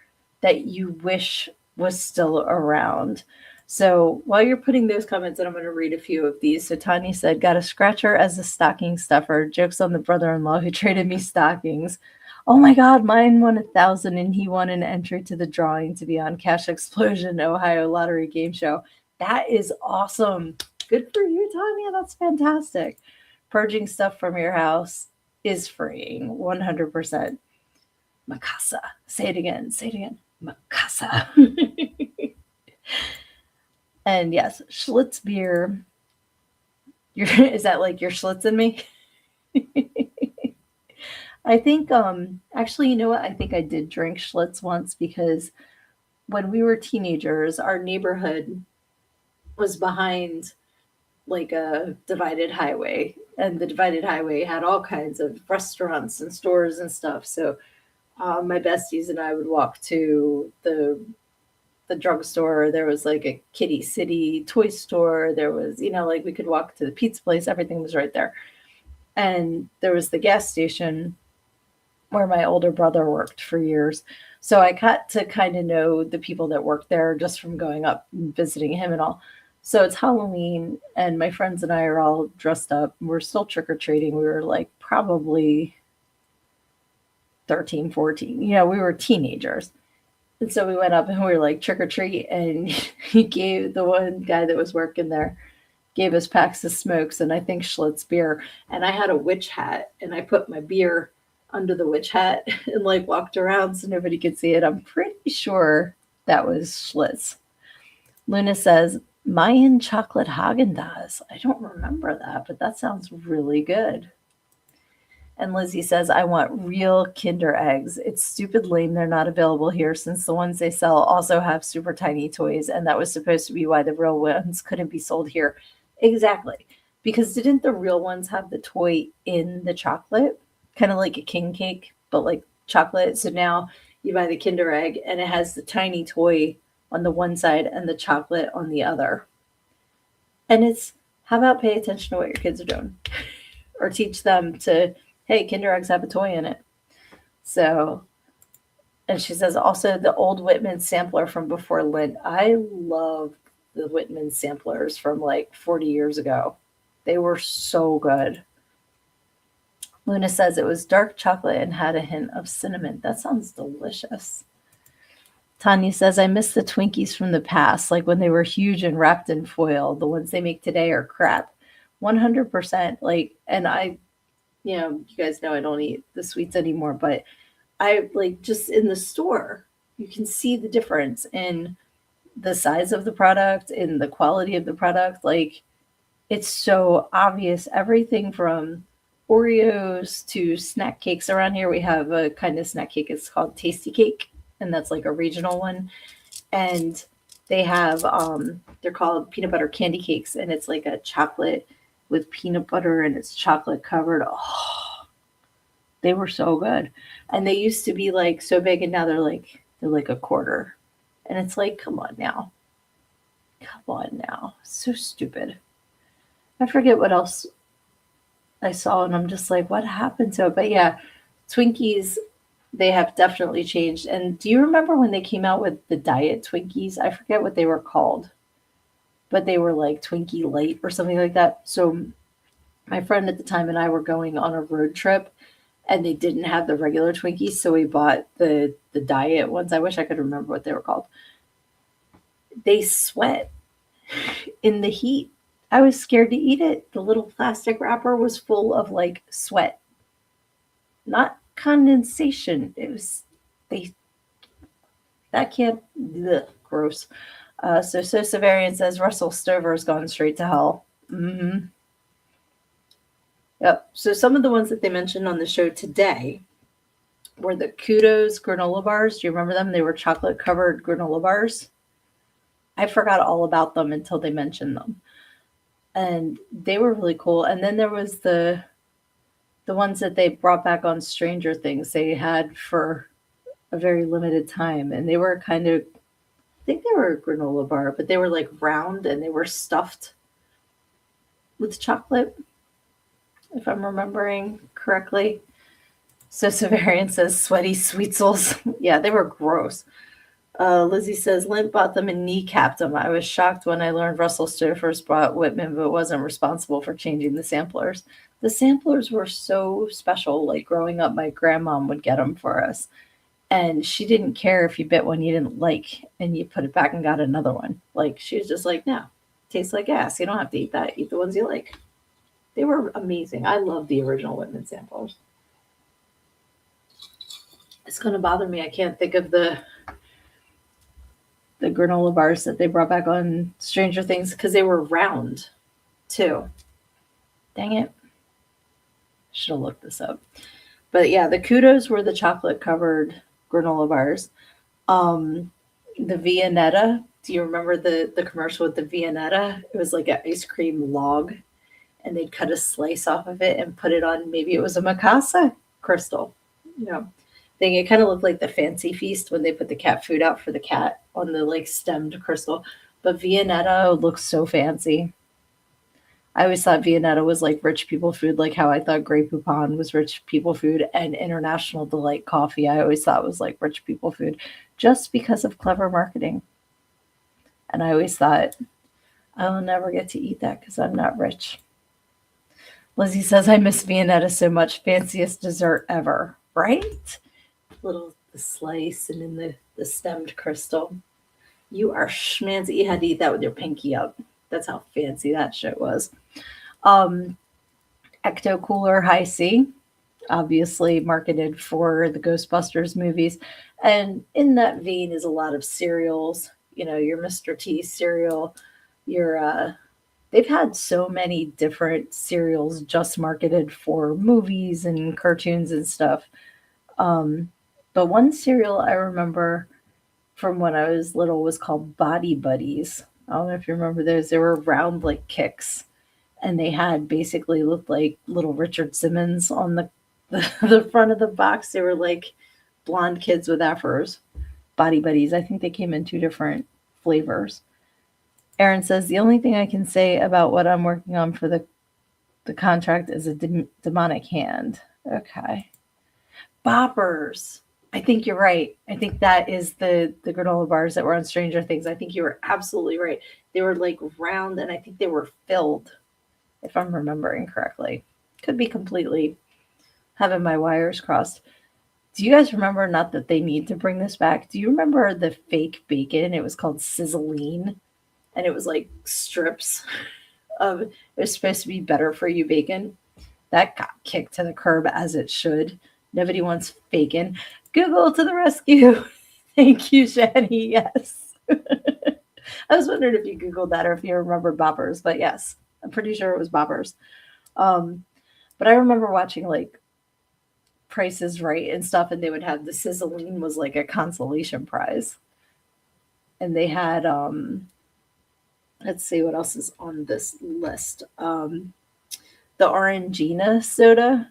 that you wish was still around. So while you're putting those comments in, I'm going to read a few of these. So Tanya said, got a scratcher as a stocking stuffer. Jokes on the brother-in-law who traded me stockings. Oh my God, mine won 1,000 and he won an entry to the drawing to be on Cash Explosion Ohio Lottery Game Show. That is awesome. Good for you, Tanya. That's fantastic. Purging stuff from your house is freeing, 100%. Mikasa. Say it again. Say it again. Mikasa. And yes, Schlitz beer. Is that like you're schlitzing me? I think actually, you know what? I think I did drink Schlitz once because when we were teenagers, our neighborhood was behind like a divided highway, and the divided highway had all kinds of restaurants and stores and stuff. So my besties and I would walk to the drugstore. There was like a Kitty City toy store. There was, like we could walk to the pizza place. Everything was right there. And there was the gas station where my older brother worked for years. So I got to kind of know the people that worked there just from going up and visiting him and all. So it's Halloween, and my friends and I are all dressed up. We're still trick or treating. We were like probably 13, 14. We were teenagers. And so we went up and we were like trick or treat. And he gave the one guy that was working there, gave us packs of smokes and I think Schlitz beer. And I had a witch hat and I put my beer under the witch hat and like walked around so nobody could see it. I'm pretty sure that was Schlitz. Luna says, Mayan chocolate Haagen-Dazs. I don't remember that, but that sounds really good. And Lizzie says, I want real Kinder eggs. It's stupid lame they're not available here since the ones they sell also have super tiny toys, and that was supposed to be why the real ones couldn't be sold here. Exactly. Because didn't the real ones have the toy in the chocolate? Kind of like a king cake, but like chocolate. So now you buy the Kinder egg and it has the tiny toy on the one side and the chocolate on the other. And it's, how about pay attention to what your kids are doing? Or teach them to, hey, Kinder eggs have a toy in it. So, and she says also the old Whitman sampler from before Lent. I love the Whitman samplers from like 40 years ago. They were so good. Luna says it was dark chocolate and had a hint of cinnamon. That sounds delicious. Tanya says, I miss the Twinkies from the past, like when they were huge and wrapped in foil. The ones they make today are crap. 100%. Like, and you guys know I don't eat the sweets anymore, but I like just in the store, you can see the difference in the size of the product, in the quality of the product. Like, it's so obvious. Everything from Oreos to snack cakes. Around here we have a kind of snack cake. It's called Tasty Cake, and that's like a regional one. And they have they're called peanut butter candy cakes, and it's like a chocolate with peanut butter, and it's chocolate covered. Oh, they were so good. And they used to be like so big, and now they're like a quarter. And it's like, come on now. Come on now. So stupid. I forget what else I saw, and I'm just like, what happened to it? But yeah, Twinkies, they have definitely changed. And do you remember when they came out with the diet Twinkies? I forget what they were called, but they were like Twinkie Light or something like that. So my friend at the time and I were going on a road trip, and they didn't have the regular Twinkies, so we bought the diet ones. I wish I could remember what they were called. They sweat in the heat. I was scared to eat it. The little plastic wrapper was full of like sweat, not condensation. It was they that can't ugh, gross. So Severian says Russell Stover's gone straight to hell. Hmm. Yep. So some of the ones that they mentioned on the show today were the Kudos granola bars. Do you remember them? They were chocolate covered granola bars. I forgot all about them until they mentioned them, and they were really cool. And then there was the ones that they brought back on Stranger Things. They had for a very limited time, and they were kind of, I think they were a granola bar, but they were like round and they were stuffed with chocolate, if I'm remembering correctly. So Severian says sweaty sweetsels. Yeah, they were gross. Lizzie says Lint bought them and kneecapped them. I was shocked when I learned Russell Stover's bought Whitman, but wasn't responsible for changing the samplers. The samplers were so special. Like growing up, my grandmom would get them for us, and she didn't care if you bit one you didn't like and you put it back and got another one. Like she was just like, no, tastes like ass. You don't have to eat that. Eat the ones you like. They were amazing. I love the original Whitman samplers. It's gonna bother me. I can't think of the granola bars that they brought back on Stranger Things because they were round too. Dang it. Should have looked this up. But yeah, the Kudos were the chocolate covered granola bars. Um, the Viennetta. Do you remember the commercial with the Viennetta? It was like an ice cream log, and they'd cut a slice off of it and put it on. Maybe it was a Mikasa crystal. You know, thing. It kind of looked like the Fancy Feast when they put the cat food out for the cat on the like stemmed crystal. But Viennetta looks so fancy. I always thought Viennetta was like rich people food, like how I thought Grey Poupon was rich people food, and International Delight coffee I always thought was like rich people food, just because of clever marketing. And I always thought I'll never get to eat that because I'm not rich. Lizzie says I miss Viennetta so much, fanciest dessert ever, right? Little the slice and then the stemmed crystal. You are schmancy. You had to eat that with your pinky up. That's how fancy that shit was. Um, Ecto Cooler High C, obviously marketed for the Ghostbusters movies. And in that vein is a lot of cereals. You know, your Mr. T cereal, your they've had so many different cereals just marketed for movies and cartoons and stuff. Um, but one cereal I remember from when I was little was called Body Buddies. I don't know if you remember those. They were round like kicks, and they had basically looked like little Richard Simmons on the front of the box. They were like blonde kids with afros. Body Buddies. I think they came in two different flavors. Aaron says the only thing I can say about what I'm working on for the contract is a demonic hand. Okay. Boppers. I think you're right. I think that is the granola bars that were on Stranger Things. I think you were absolutely right. They were like round, and I think they were filled, if I'm remembering correctly. Could be completely having my wires crossed. Do you guys remember, not that they need to bring this back, do you remember the fake bacon? It was called Sizzline, and it was like strips of, it was supposed to be better for you bacon. That got kicked to the curb as it should. Nobody wants bacon. Google to the rescue. Thank you, Shani. Yes. I was wondering if you Googled that or if you remember boppers, but yes, I'm pretty sure it was boppers. Um, But I remember watching like Price is Right and stuff, and they would have the sizzling was like a consolation prize. And they had let's see what else is on this list. The Orangina soda.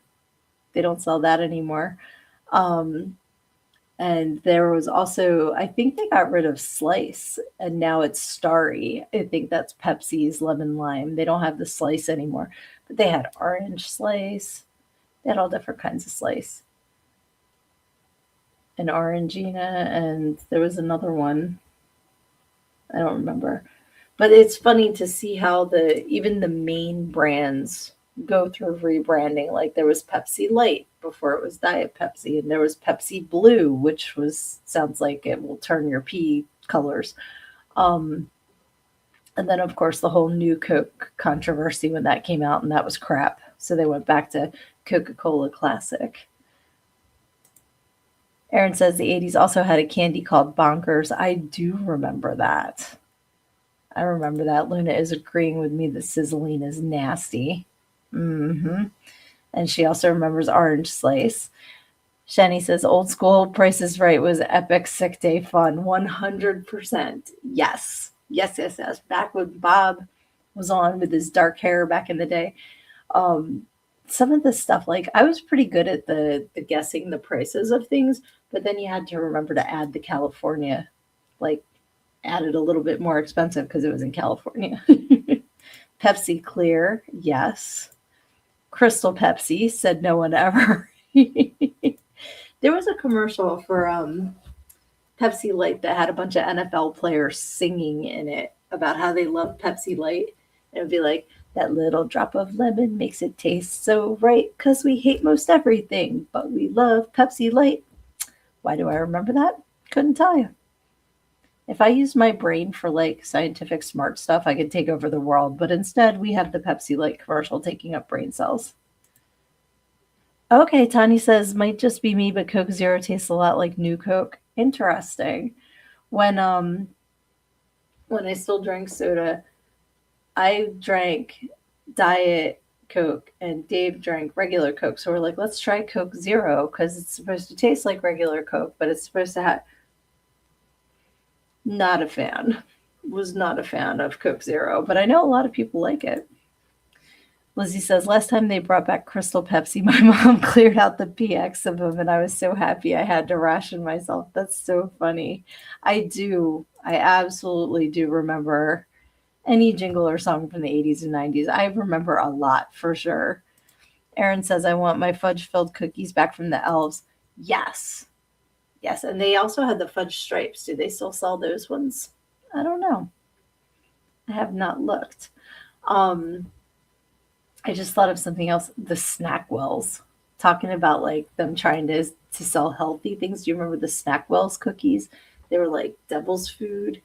They don't sell that anymore. Um, and there was also, I think they got rid of Slice and now it's Starry. I think that's Pepsi's lemon lime. They don't have the Slice anymore, but they had orange Slice. They had all different kinds of Slice and Orangina, and there was another one. I don't remember. But it's funny to see how the even the main brands go through rebranding. Like there was Pepsi Light before it was Diet Pepsi, and there was Pepsi Blue, which was sounds like it will turn your pee colors. Um, and then of course the whole new Coke controversy when that came out, and that was crap. So they went back to Coca Cola Classic. Aaron says the 80s also had a candy called Bonkers. I do remember that. I remember that. Luna is agreeing with me that sizzling is nasty. Hmm. And she also remembers Orange Slice. Shani says old school Price is Right was epic sick day fun. 100%. Yes. Yes, yes, yes. Back when Bob was on with his dark hair back in the day. Um, some of the stuff, like I was pretty good at the guessing the prices of things, but then you had to remember to add the California, like added a little bit more expensive because it was in California. Pepsi Clear, yes. Crystal Pepsi, said no one ever. There was a commercial for Pepsi Light that had a bunch of NFL players singing in it about how they love Pepsi Light. And it would be like, that little drop of lemon makes it taste so right because we hate most everything, but we love Pepsi Light. Why do I remember that? Couldn't tell you. If I used my brain for like scientific smart stuff, I could take over the world. But instead, we have the Pepsi Light commercial taking up brain cells. Okay, Tanya says might just be me, but Coke Zero tastes a lot like New Coke. Interesting. When um when I still drank soda, I drank Diet Coke and Dave drank regular Coke. So we're like, let's try Coke Zero because it's supposed to taste like regular Coke, but it's supposed to have. Not a fan. Was not a fan of Coke Zero, but I know a lot of people like it. Lizzie says, last time they brought back Crystal Pepsi, my mom cleared out the PX of them, and I was so happy I had to ration myself. That's so funny. I do. I absolutely do remember any jingle or song from the 80s and 90s. I remember a lot for sure. Aaron says, I want my fudge filled cookies back from the elves. Yes. Yes. And they also had the fudge stripes. Do they still sell those ones? I don't know. I have not looked. Um, I just thought of something else. The Snackwells, talking about like them trying to sell healthy things. Do you remember the Snackwells cookies? They were like devil's food,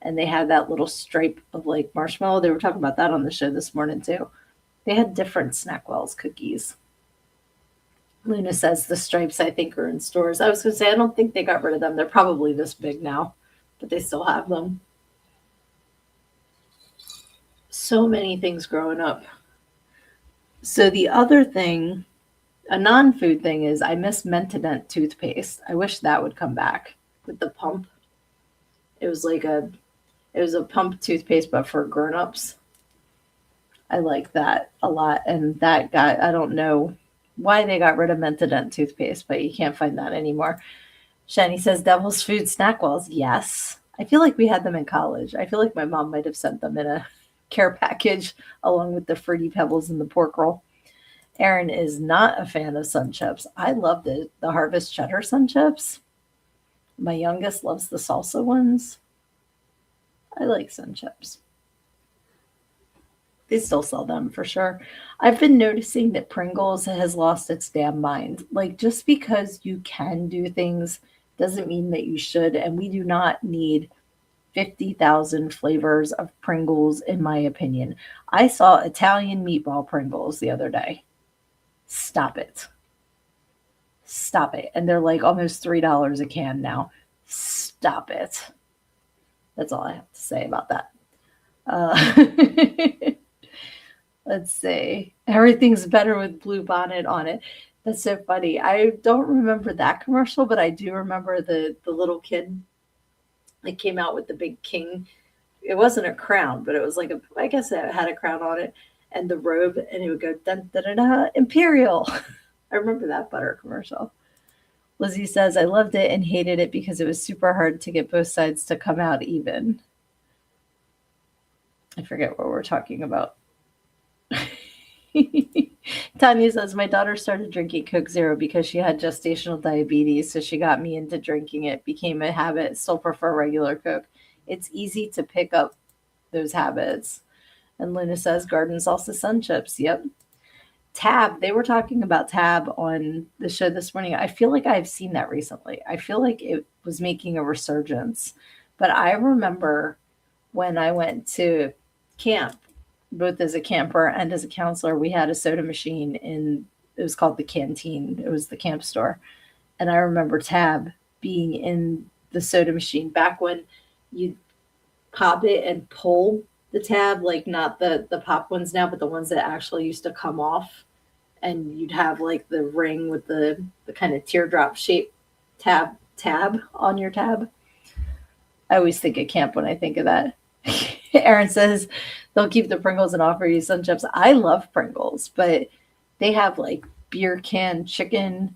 and they had that little stripe of like marshmallow. They were talking about that on the show this morning too. They had different Snackwells cookies. Luna says the stripes I think are in stores. I was going to say I don't think they got rid of them. They're probably this big now, but they still have them. So many things growing up. So the other thing, a non-food thing, is I miss Mentadent toothpaste. I wish that would come back with the pump. It was like it was a pump toothpaste, but for grown-ups. I like that a lot. And that got, I don't know why they got rid of Mentadent toothpaste, but you can't find that anymore. Shani says Devil's Food Snackwells. Yes. I feel like we had them in college. I feel like my mom might have sent them in a care package along with the Fruity Pebbles and the pork roll. Aaron is not a fan of Sun Chips. I love the Harvest Cheddar Sun Chips. My youngest loves the salsa ones. I like Sun Chips. They still sell them for sure. I've been noticing that Pringles has lost its damn mind. Like, just because you can do things doesn't mean that you should. And we do not need 50,000 flavors of Pringles, in my opinion. I saw Italian meatball Pringles the other day. Stop it. Stop it. And they're like almost $3 a can now. Stop it. That's all I have to say about that. Uh, Let's see. Everything's better with Blue Bonnet on it. That's so funny. I don't remember that commercial, but I do remember the little kid that came out with the big king. It wasn't a crown, but it was like a, I guess it had a crown on it and the robe, and it would go dun da da da Imperial. I remember that butter commercial. Lizzie says, I loved it and hated it because it was super hard to get both sides to come out even. I forget what we're talking about. Tanya says, my daughter started drinking Coke Zero because she had gestational diabetes, so she got me into drinking it. Became a habit, still prefer regular Coke. It's easy to pick up those habits. And Luna says, garden salsa sun chips. Yep. Tab, they were talking about Tab on the show this morning. I feel like I've seen that recently. I feel like it was making a resurgence. But I remember when I went to camp, both as a camper and as a counselor, we had a soda machine in, it was called the canteen. It was the camp store. And I remember Tab being in the soda machine back when you pop it and pull the tab, like not the pop ones now, but the ones that actually used to come off, and you'd have like the ring with the kind of teardrop shaped tab on your tab. I always think of camp when I think of that. Aaron says they'll keep the Pringles and offer you sun chips. I love Pringles, but they have like beer can chicken,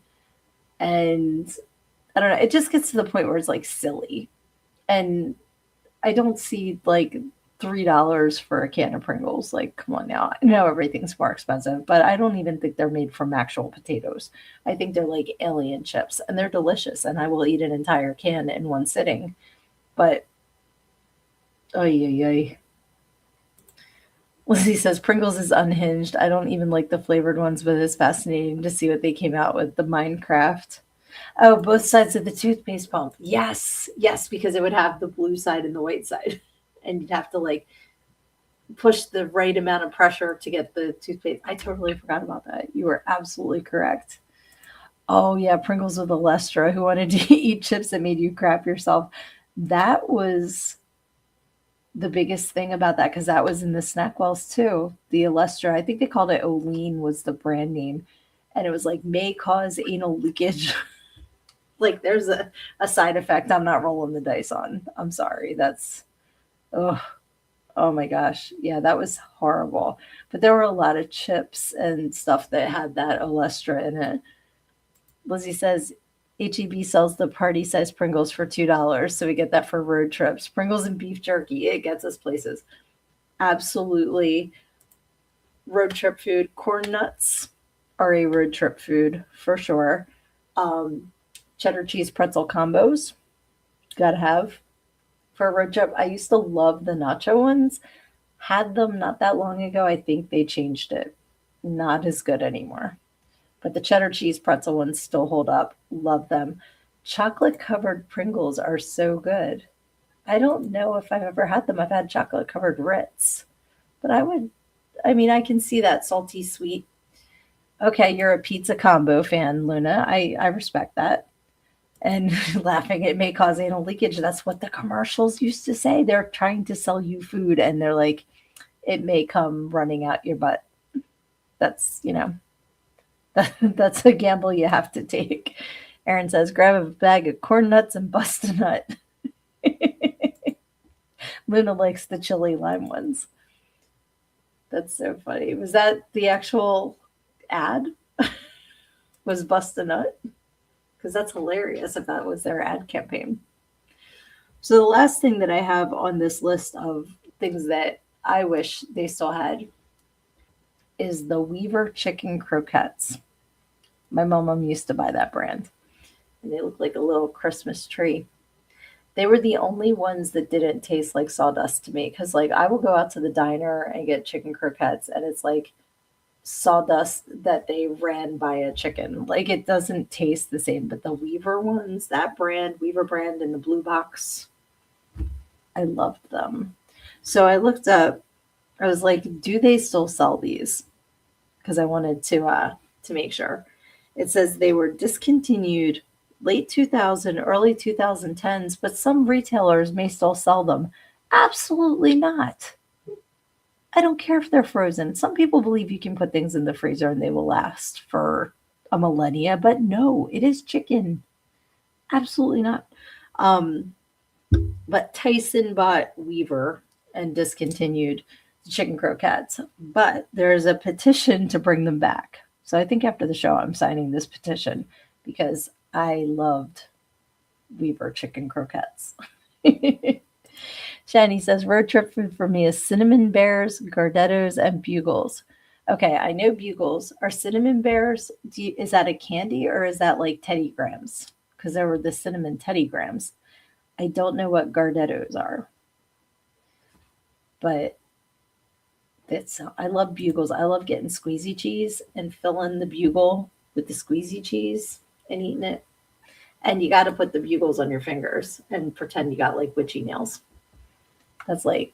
and I don't know. It just gets to the point where it's like silly, and I don't see like $3 for a can of Pringles. Like, come on now. I know everything's more expensive, but I don't even think they're made from actual potatoes. I think they're like alien chips, and they're delicious, and I will eat an entire can in one sitting. But oh yeah. Lizzie says Pringles is unhinged. I don't even like the flavored ones, but it's fascinating to see what they came out with. The Minecraft. Oh, both sides of the toothpaste pump. Yes, because it would have the blue side and the white side. And you'd have to like push the right amount of pressure to get the toothpaste. I totally forgot about that. You were absolutely correct. Oh yeah, Pringles with Alestra, who wanted to eat chips that made you crap yourself. That was the biggest thing about that because that was in the snack wells too. The Alestra, I think they called it Olean was the brand name. And it was like may cause anal leakage. Like there's a side effect I'm not rolling the dice on. I'm sorry. That's oh oh my gosh. Yeah, that was horrible. But there were a lot of chips and stuff that had that Olestra in it. Lizzie says HEB sells the party size Pringles for $2, so we get that for road trips. Pringles and beef jerky, it gets us places. Absolutely. Road trip food. Corn nuts are a road trip food for sure. Um, Cheddar cheese pretzel combos, gotta have for a road trip. I used to love the nacho ones. Had them not that long ago. I think they changed it. Not as good anymore. But the cheddar cheese pretzel ones still hold up. Love them. Chocolate covered Pringles are so good. I don't know if I've ever had them. I've had chocolate covered Ritz, but I mean, I can see that salty sweet. Okay, you're a pizza combo fan, Luna. I respect that. And laughing, it may cause anal leakage. That's what the commercials used to say. They're trying to sell you food and they're like, it may come running out your butt. That's, that's a gamble you have to take. Aaron says, grab a bag of corn nuts and bust a nut. Luna likes the chili lime ones. That's so funny. Was that the actual ad? Was bust a nut? Because that's hilarious if that was their ad campaign. So the last thing that I have on this list of things that I wish they still had is the Weaver chicken croquettes. My mom used to buy that brand, and they look like a little Christmas tree. They were the only ones that didn't taste like sawdust to me because, like, I will go out to the diner and get chicken croquettes, and it's like sawdust that they ran by a chicken. Like, it doesn't taste the same. But the Weaver ones, that brand, Weaver brand in the blue box, I loved them. So I looked up. I was like, do they still sell these? Because I wanted to make sure. It says they were discontinued late 2000, early 2010s, but some retailers may still sell them. Absolutely not. I don't care if they're frozen. Some people believe you can put things in the freezer and they will last for a millennia, but no, it is chicken. Absolutely not. Um, but Tyson bought Weaver and discontinued the chicken croquettes. But there's a petition to bring them back. So I think after the show, I'm signing this petition because I loved Weaver chicken croquettes. Shani says road trip food for me is cinnamon bears, gardettos, and bugles. Okay, I know bugles. Are cinnamon bears, is that a candy or is that like Teddy Grahams? Because there were the cinnamon Teddy Grahams. I don't know what gardettos are, but I love bugles. I love getting squeezy cheese and filling the bugle with the squeezy cheese and eating it. And you got to put the bugles on your fingers and pretend you got like witchy nails. That's like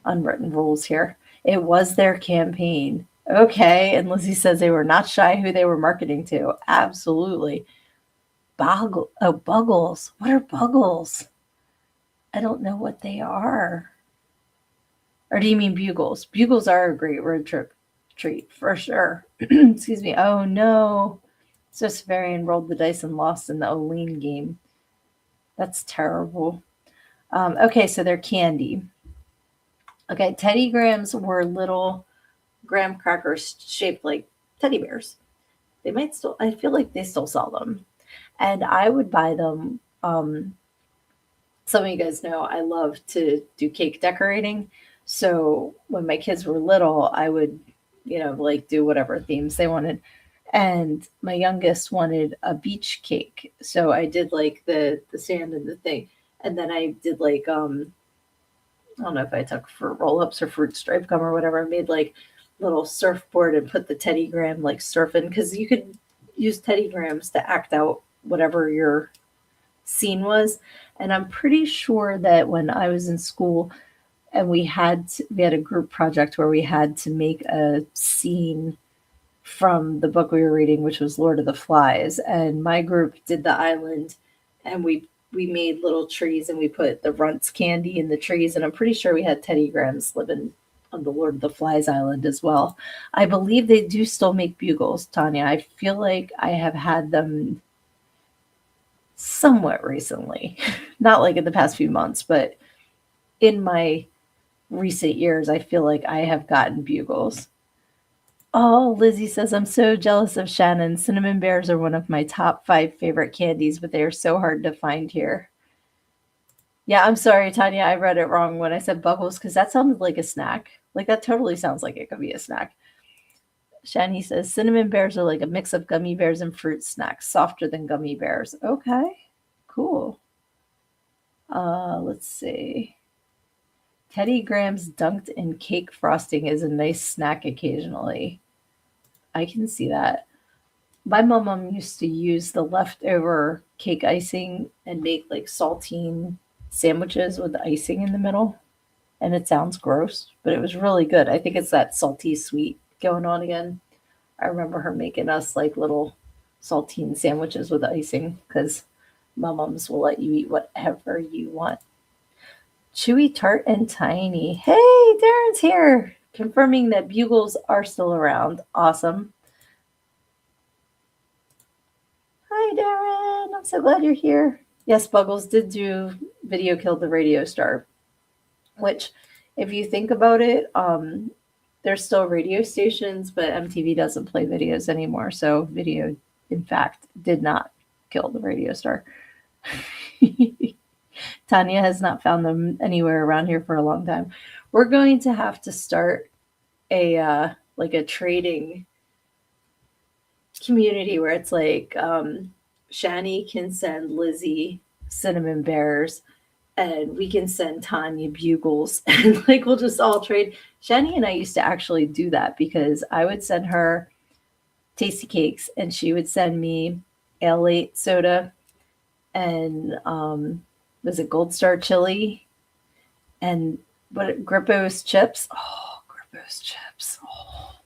unwritten rules here. It was their campaign. Okay. And Lizzie says they were not shy who they were marketing to. Absolutely. Buggles. What are buggles? I don't know what they are. Or do you mean bugles? Bugles are a great road trip treat for sure. Excuse me. Oh no. So Severian rolled the dice and lost in the Oleen game. That's terrible. Okay, so they're candy. Okay, Teddy Grahams were little graham crackers shaped like teddy bears. They might still, I feel like they still sell them. And I would buy them. Some of you guys know I love to do cake decorating. So when my kids were little, I would, like do whatever themes they wanted. And my youngest wanted a beach cake. So I did like the sand and the thing. And then I did like I don't know if I took for roll ups or fruit stripe gum or whatever. I made like little surfboard and put the Teddy Graham like surfing because you could use Teddy Grahams to act out whatever your scene was. And I'm pretty sure that when I was in school and we had a group project where we had to make a scene from the book we were reading, which was Lord of the Flies, and my group did the island, and we made little trees and we put the runts candy in the trees, and I'm pretty sure we had Teddy Grahams living on the Lord of the Flies island as well. I believe they do still make bugles, Tanya. I feel like I have had them somewhat recently, not like in the past few months, but in my recent years, I feel like I have gotten bugles. Oh, Lizzie says, I'm so jealous of Shannon. Cinnamon bears are one of my top 5 favorite candies, but they are so hard to find here. Yeah, I'm sorry, Tanya. I read it wrong when I said bubbles because that sounded like a snack. Like that totally sounds like it could be a snack. Shani says, cinnamon bears are like a mix of gummy bears and fruit snacks, softer than gummy bears. Okay, cool. Let's see. Teddy Grahams dunked in cake frosting is a nice snack occasionally. I can see that. My mom used to use the leftover cake icing and make like saltine sandwiches with the icing in the middle. And it sounds gross, but it was really good. I think it's that salty sweet going on again. I remember her making us like little saltine sandwiches with icing because my moms will let you eat whatever you want. Chewy Tart and Tiny. Hey, Darren's here, confirming that bugles are still around. Awesome. Hi, Darren. I'm so glad you're here. Yes, Buggles did do Video Killed the Radio Star, which, if you think about it, there's still radio stations, but MTV doesn't play videos anymore. So video, in fact, did not kill the radio star. Tanya has not found them anywhere around here for a long time. We're going to have to start a like a trading community where it's like Shani can send Lizzie cinnamon bears and we can send Tanya bugles and like we'll just all trade. Shani and I used to actually do that because I would send her tasty cakes and she would send me Ale soda and was it Gold Star chili and what Grippo's chips. Oh, Grippo's chips. Oh,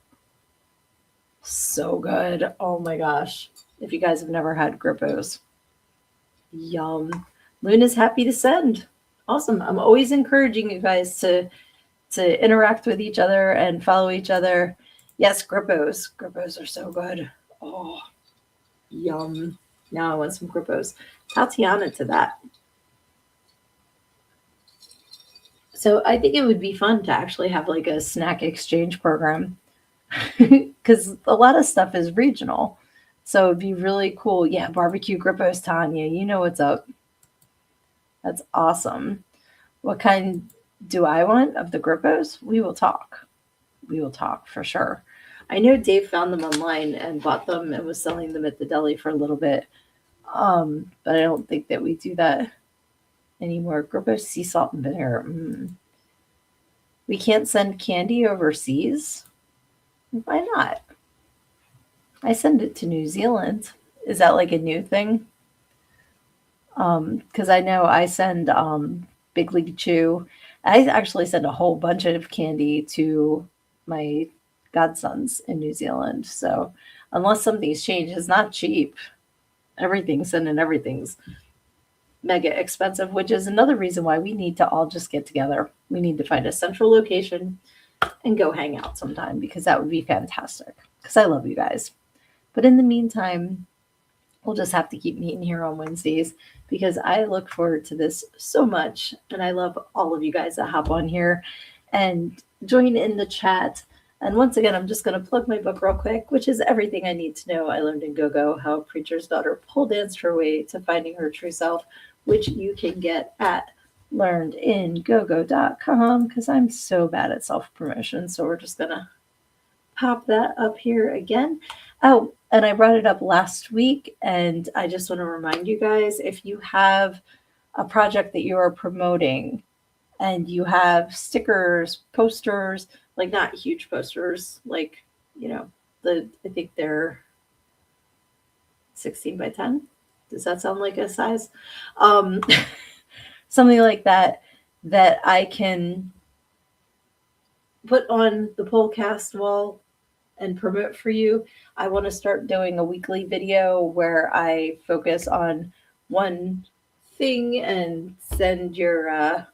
so good. Oh my gosh. If you guys have never had Grippo's. Yum. Luna's happy to send. Awesome. I'm always encouraging you guys to to interact with each other and follow each other. Yes, grippos. Grippos are so good. Oh, yum. Now I want some grippos. Tatiana to that. So I think it would be fun to actually have like a snack exchange program because a lot of stuff is regional. So it'd be really cool. Yeah, barbecue grippos, Tanya. You know what's up. That's awesome. What kind do I want of the grippos? We will talk. We will talk for sure. I know Dave found them online and bought them and was selling them at the deli for a little bit. But I don't think that we do that anymore. Grippos, sea salt, and vinegar. We can't send candy overseas? Why not? I send it to New Zealand. Is that like a new thing? Because I know I send Big League Chew. I actually send a whole bunch of candy to my godsons in New Zealand. So unless something's changed, it's not cheap. Everything's sending everything's mega expensive, which is another reason why we need to all just get together. We need to find a central location and go hang out sometime because that would be fantastic. Because I love you guys. But in the meantime, we'll just have to keep meeting here on Wednesdays because I look forward to this so much. And I love all of you guys that hop on here and join in the chat. And once again, I'm just going to plug my book real quick, which is Everything I Need to Know I Learned in Go-Go, How a Preacher's Daughter Pole Danced Her Way to Finding Her True Self, which you can get at learnedingogo.com because I'm so bad at self-promotion. So we're just going to pop that up here again. Oh, and I brought it up last week, and I just want to remind you guys, if you have a project that you are promoting and you have stickers, posters, like not huge posters, like, I think they're 16 by 10. Does that sound like a size? Something like that I can put on the Polecast wall and promote for you. I want to start doing a weekly video where I focus on one thing and send your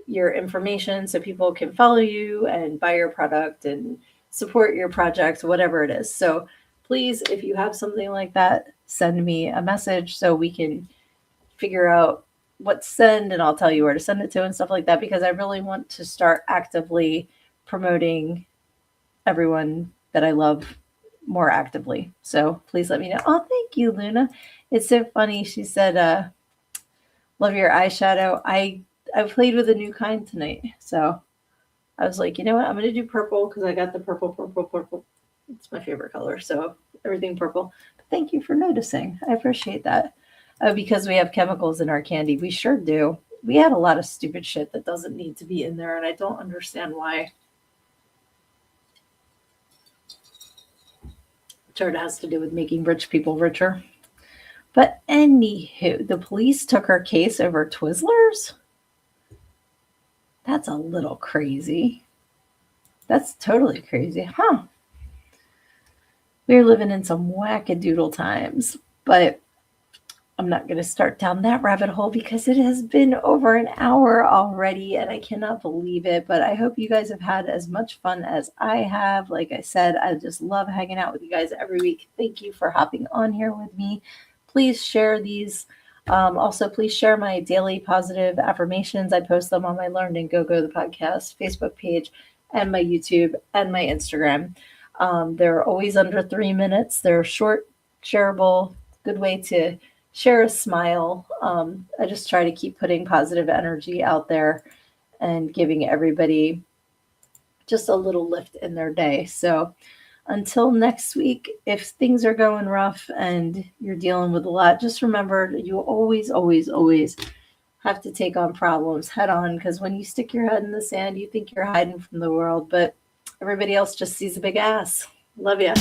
information so people can follow you and buy your product and support your project, whatever it is. So please, if you have something like that, send me a message so we can figure out what to send, and I'll tell you where to send it to and stuff like that, because I really want to start actively promoting everyone that I love more actively. So please let me know. Oh, thank you, Luna. It's so funny. She said, love your eyeshadow. I played with a new kind tonight. So I was like, you know what? I'm going to do purple because I got the purple. It's my favorite color. So everything purple. But thank you for noticing. I appreciate that. Because we have chemicals in our candy. We sure do. We had a lot of stupid shit that doesn't need to be in there, and I don't understand why. Sure, it has to do with making rich people richer. But anywho, the police took her case over Twizzlers? That's a little crazy. That's totally crazy, huh? We're living in some wackadoodle times, but I'm not going to start down that rabbit hole because it has been over an hour already and I cannot believe it. But I hope you guys have had as much fun as I have. Like I said, I just love hanging out with you guys every week. Thank you for hopping on here with me. Please share these. Also, please share my daily positive affirmations. I post them on my Learned in Go-Go, the podcast, Facebook page, and my YouTube and my Instagram. They're always under 3 minutes. They're short, shareable, good way to share a smile. I just try to keep putting positive energy out there and giving everybody just a little lift in their day. So until next week, if things are going rough and you're dealing with a lot, just remember you always, always, always have to take on problems head on, because when you stick your head in the sand, you think you're hiding from the world, but everybody else just sees a big ass. Love ya.